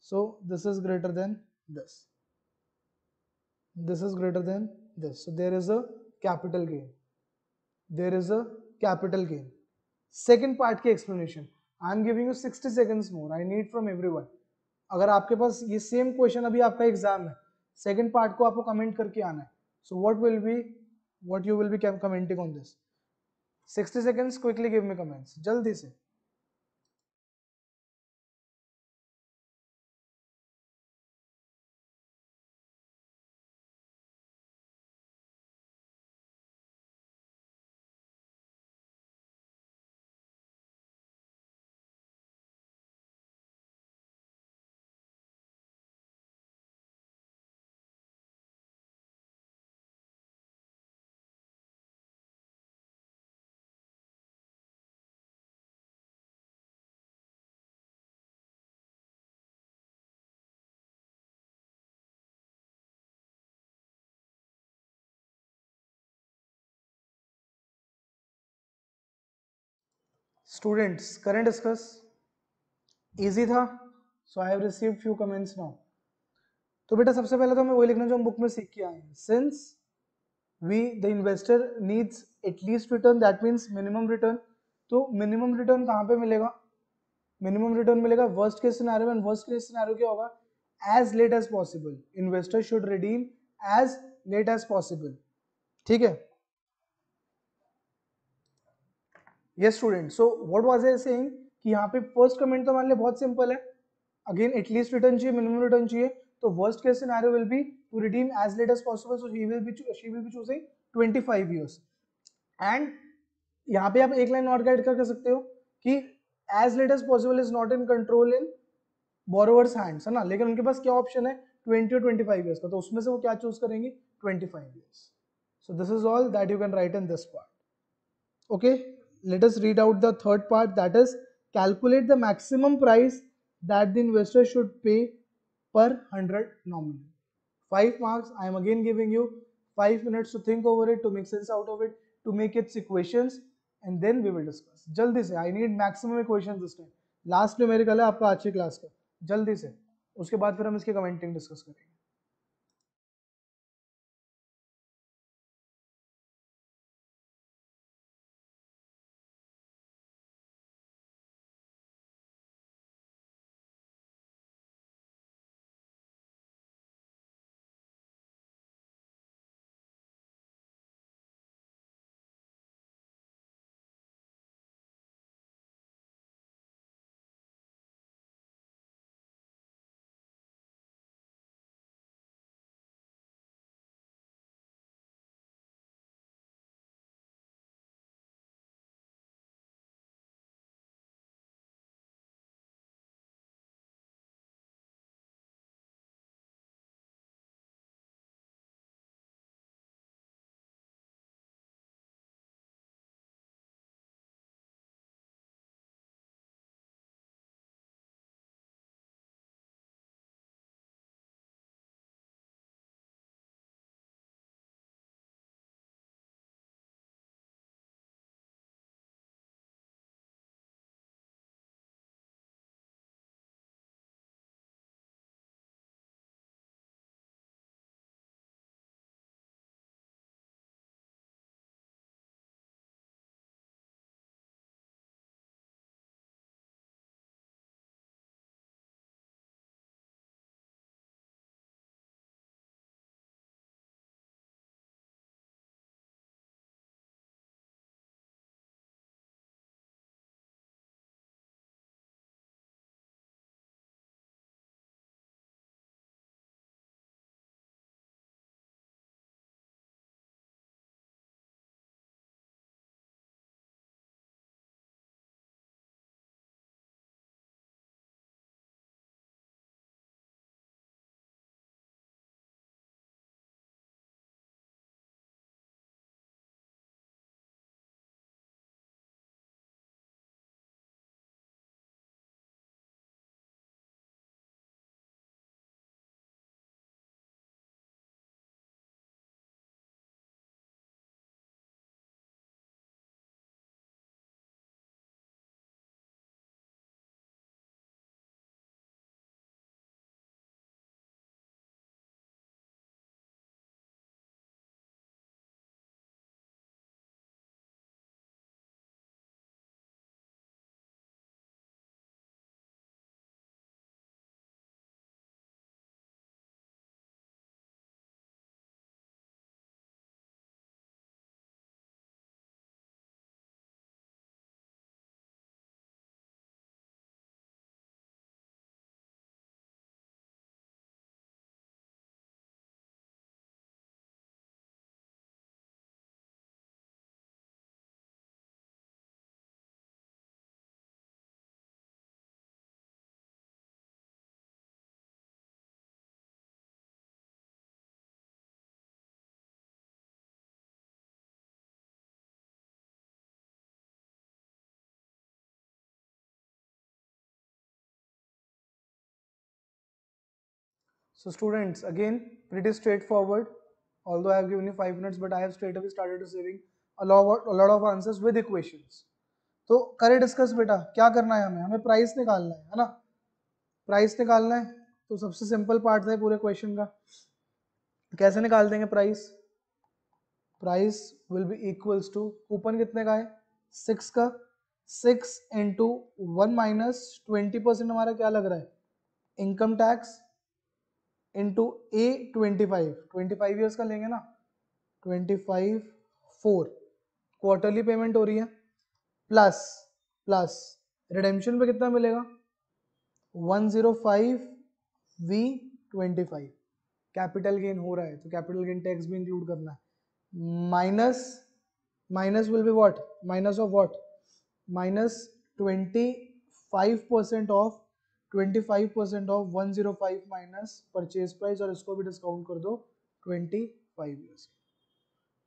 so this is greater than this, this is greater than this, so there is a capital gain, there is a capital gain। Second part की explanation, I am giving you 60 seconds more, I need from everyone. अगर आपके पास ये सेम क्वेश्चन अभी आपका एग्जाम है, सेकेंड पार्ट को आपको कमेंट करके आना है। So what you will be commenting on this, 60 seconds, quickly give me comments जल्दी से। स्टूडेंट्स करेंट डिस्कस इजी था, so I have received few comments now. तो बेटा सबसे पहले तो हमें वही लिखना जो हम बुक में सीख के आए हैं, since we the investor needs at least return, that means minimum return. तो मिनिमम रिटर्न कहाँ पे मिलेगा, मिनिमम रिटर्न मिलेगा वर्स्ट केस सिनेरियो में। वर्स्ट केस सिनेरियो क्या होगा, as late as possible, investor should redeem as late as possible. ठीक है, yes student. So what was I saying कि यहाँ पे फर्स्ट कमेंट तो मान लिया बहुत सिंपल है, अगेन एटलीस्ट रिटर्न चाहिए, मिनिमम रिटर्न चाहिए, तो worst case scenario will be to redeem as late as possible, so she will be choosing 25 years। And यहाँ पे आप एक लाइन और गाइड कर सकते हो कि as late as possible is not in control in borrowers hands, है ना, लेकिन उनके पास क्या ऑप्शन है 20 और 25 years का, तो उसमें से वो क्या चूज करेंगे 25 years। So this is all that you can write in this part. Okay, let us read out the third part, that is calculate the maximum price that the investor should pay per 100 nominal। 5 marks, I am again giving you 5 minutes to think over it, to make sense out of it, to make its equations, and then we will discuss। जल्दी से, I need maximum equations this time, last numerical है आपका आज की क्लास का, जल्दी से, उसके बाद फिर हम इसके कमेंटिंग डिस्कस करेंगे। So students, again, pretty straightforward. Although I have given you 5 minutes, but I have straight away started saving a lot of answers with equations. तो करें डिस्कस बेटा, क्या करना है हमें प्राइस निकालना है ना, प्राइस निकालना है। तो सबसे सिंपल पार्ट है पूरे क्वेश्चन का, कैसे निकाल देंगे price? Price will be equals to, coupon कितने का है? 6 का, 6 इंटू 1 माइनस 20% हमारा क्या लग रहा है? इनकम टैक्स इंटू ए 25 ईयर्स का लेंगे ना, 25 4 क्वार्टरली पेमेंट हो रही है, प्लस प्लस रिडेम्पशन पे कितना मिलेगा? 105 v 25, कैपिटल गेन हो रहा है तो कैपिटल गेन टैक्स भी इंक्लूड करना है, minus minus will be what? Minus of what? Minus 25% of 105 minus purchase price, और इसको भी डिस्काउंट कर दो 25 years.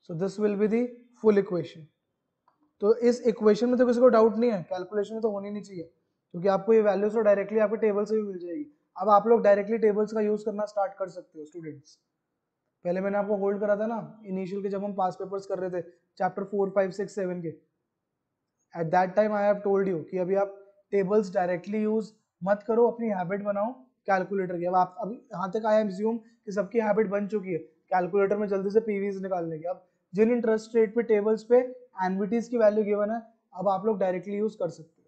So this will be the full equation. तो इस इक्वेशन में तो किसी को डाउट नहीं है, कैलकुलेशन में तो होनी नहीं चाहिए, क्योंकि आपको ये वैल्यूज तो डायरेक्टली आपके टेबल से भी मिल जाएगी। अब आप लोग डायरेक्टली टेबल्स का यूज करना स्टार्ट कर सकते हो स्टूडेंट्स। पहले मैंने आपको होल्ड करा था ना इनिशियल के, जब हम पास पेपर्स कर रहे थे चैप्टर 4 5 6 7 के, at that time I have told you कि अभी आप टेबल्स डायरेक्टली यूज मत करो, अपनी हैबिट बनाओ कैलकुलेटर की। अब आप अभी यहाँ तक आई एज्यूम कि सबकी हैबिट बन चुकी है कैलकुलेटर में जल्दी से पीवीज निकालने की। अब जिन इंटरेस्ट रेट पे टेबल्स पे एनविटीज की वैल्यू गिवन है, अब आप लोग डायरेक्टली यूज कर सकते हो।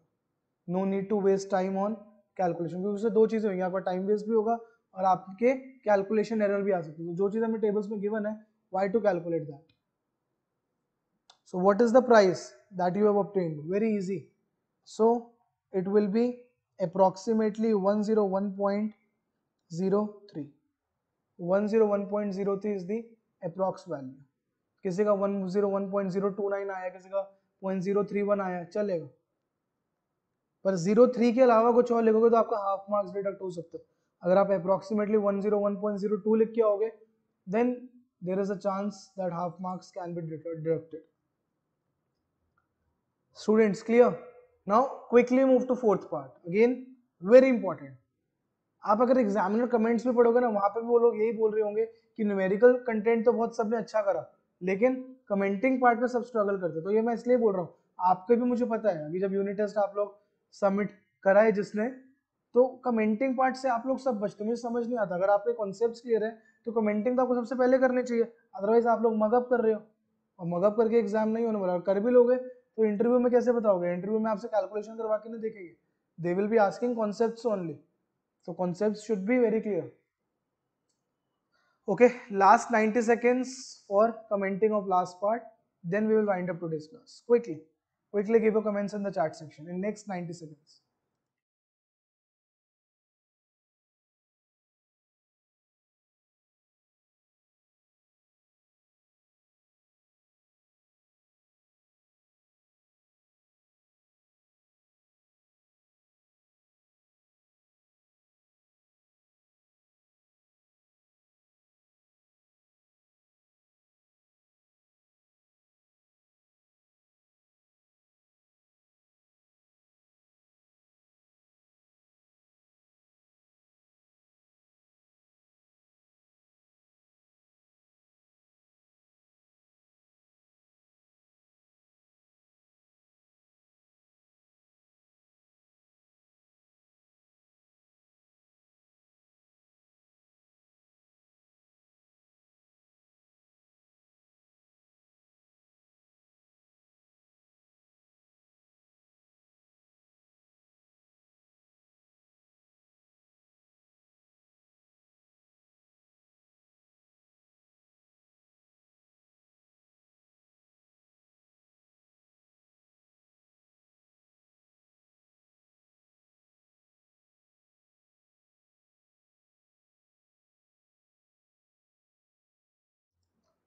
No need to waste time on calculation, क्योंकि उससे दो चीजें होंगी, आपका टाइम वेस्ट भी होगा और आपके कैलकुलेशन एरर भी आ सकती है। जो चीज हमें टेबल्स में गिवन है, why to calculate that? So what is the price that you have obtained? Very easy. So it will be approximately 101.03. 101.03 is the approx value. किसी का 101.029 आया, किसी का 0.031 आया, चलेगा। पर 03 के अलावा कुछ और लिखोगे तो आपका हाफ मार्क्स डिडक्ट हो सकता है। अगर आप अप्रोक्सीमेटली 101.02 लिख के आओगे, then there is a chance that half marks can be deducted. Students, clear? Now quickly move to fourth part. Again, very important. आप अगर एग्जामिनर कमेंट्स भी पढ़ोगे ना, वहां पे भी वो लोग यही बोल रहे होंगे कि न्यूमेरिकल कंटेंट तो बहुत सबने अच्छा करा, लेकिन कमेंटिंग पार्ट में सब स्ट्रगल करते। तो ये मैं इसलिए बोल रहा हूँ, आपके भी मुझे पता है, अभी जब यूनिट टेस्ट आप लोग सबमिट कराए जिसने, तो कमेंटिंग पार्ट से आप लोग सब बचते, मुझे समझ नहीं आता। अगर आपके कॉन्सेप्ट क्लियर है तो कमेंटिंग तो आपको सबसे पहले करनी चाहिए, अदरवाइज आप लोग मगअप कर रहे हो, और मगअप करके एग्जाम नहीं होने वाला। कर भी लोगे तो इंटरव्यू में कैसे बताओगे? इंटरव्यू में आपसे कैलकुलेशन करवा के नहीं देखेंगे, they will be asking concepts only, so concepts should be very clear. Okay, last 90 seconds for commenting of last part, then we will wind up today's class. Quickly give your comments in the chat section in next 90 seconds.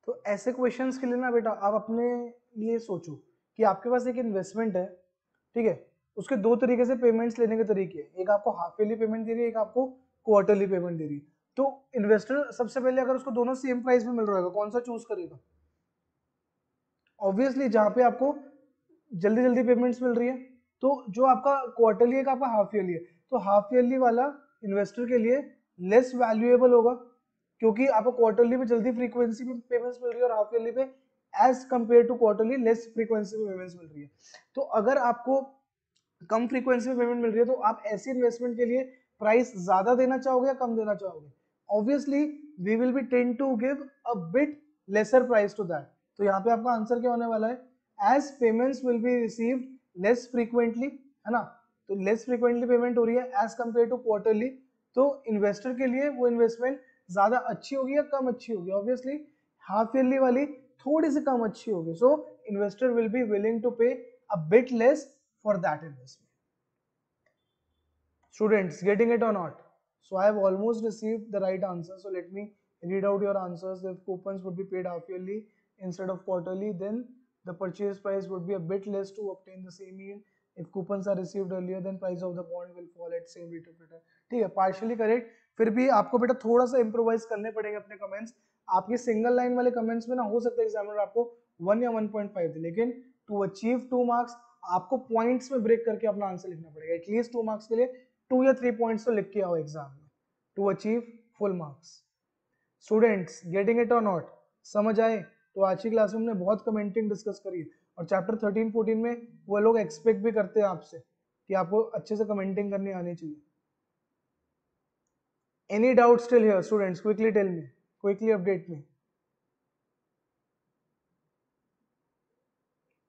तो ऐसे क्वेश्चंस के लिए ना बेटा आप अपने लिए सोचो कि आपके पास एक इन्वेस्टमेंट है, ठीक है, उसके दो तरीके से पेमेंट्स लेने के तरीके हैं, एक आपको हाफ ईयरली पेमेंट दे रही है, एक आपको क्वार्टरली पेमेंट दे रही है। तो इन्वेस्टर सबसे पहले अगर उसको दोनों सेम प्राइस में मिल रहा है, कौन सा चूज करेगा? ऑब्वियसली जहाँ पे आपको जल्दी जल्दी पेमेंट्स मिल रही है, तो जो आपका क्वार्टरली है, आपका हाफ ईयरली है, तो हाफ ईयरली वाला इन्वेस्टर के लिए लेस वैल्यूएबल होगा, क्योंकि आपको क्वार्टरली पे जल्दी फ्रीक्वेंसी पे पेमेंट्स मिल रही है और हाफ ईयरली पे as compare to quarterly less frequency पे पेमेंट्स मिल रही है। तो अगर आपको कम फ्रीक्वेंसी में पेमेंट मिल रही है तो आप ऐसी इन्वेस्टमेंट के लिए प्राइस ज्यादा देना चाहोगे या कम देना चाहोगे? Obviously we will be tend to give a bit lesser price to that. तो यहाँ पे आपका आंसर क्या होने वाला है? As payments will be received less frequently, है ना, तो लेस फ्रीक्वेंटली पेमेंट हो रही है एज कंपेयर टू क्वार्टरली, तो इन्वेस्टर के लिए वो इन्वेस्टमेंट ज्यादा अच्छी होगी या कम अच्छी होगी? ऑब्वियसली हाफ ईयरली वाली थोड़ी सी कम अच्छी होगी, so investor will be willing to pay a bit less for that investment. Students, getting it or not? So I have almost received the right answer. So let me read out your answers. If coupons would be paid half yearly instead of quarterly, then the purchase price would be a bit less to obtain the same yield. If coupons are received earlier, then price of the bond will fall at same rate of return. ठीक है, partially correct. फिर भी आपको बेटा थोड़ा सा इम्प्रोवाइज करने पड़ेंगे अपने कमेंट्स। आपके सिंगल लाइन वाले कमेंट्स में ना हो सकता है एग्जामिनर आपको 1 या 1.5 दे, लेकिन टू अचीव 2 मार्क्स आपको पॉइंट्स में ब्रेक करके अपना आंसर लिखना पड़ेगा। एटलीस्ट 2 मार्क्स के लिए 2 या 3 पॉइंट्स तो लिख के आओ एग्जाम में to achieve full marks. Students, getting it और नॉट? समझ आए? तो आज की क्लास में हमने बहुत कमेंटिंग डिस्कस करी और चैप्टर 13-14 में वो लोग एक्सपेक्ट भी करते हैं आपसे कि आपको अच्छे से कमेंटिंग करनी आनी चाहिए। Any doubt still here students? Quickly tell me, quickly update me,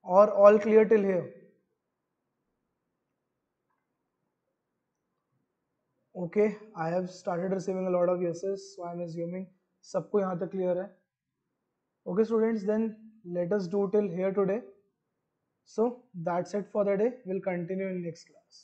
or all clear till here? Okay, I have started receiving a lot of yeses, so I am assuming सबको यहाँ तक clear है। Okay students, then let us do till here today. So that's it for the day. We'll continue in next class.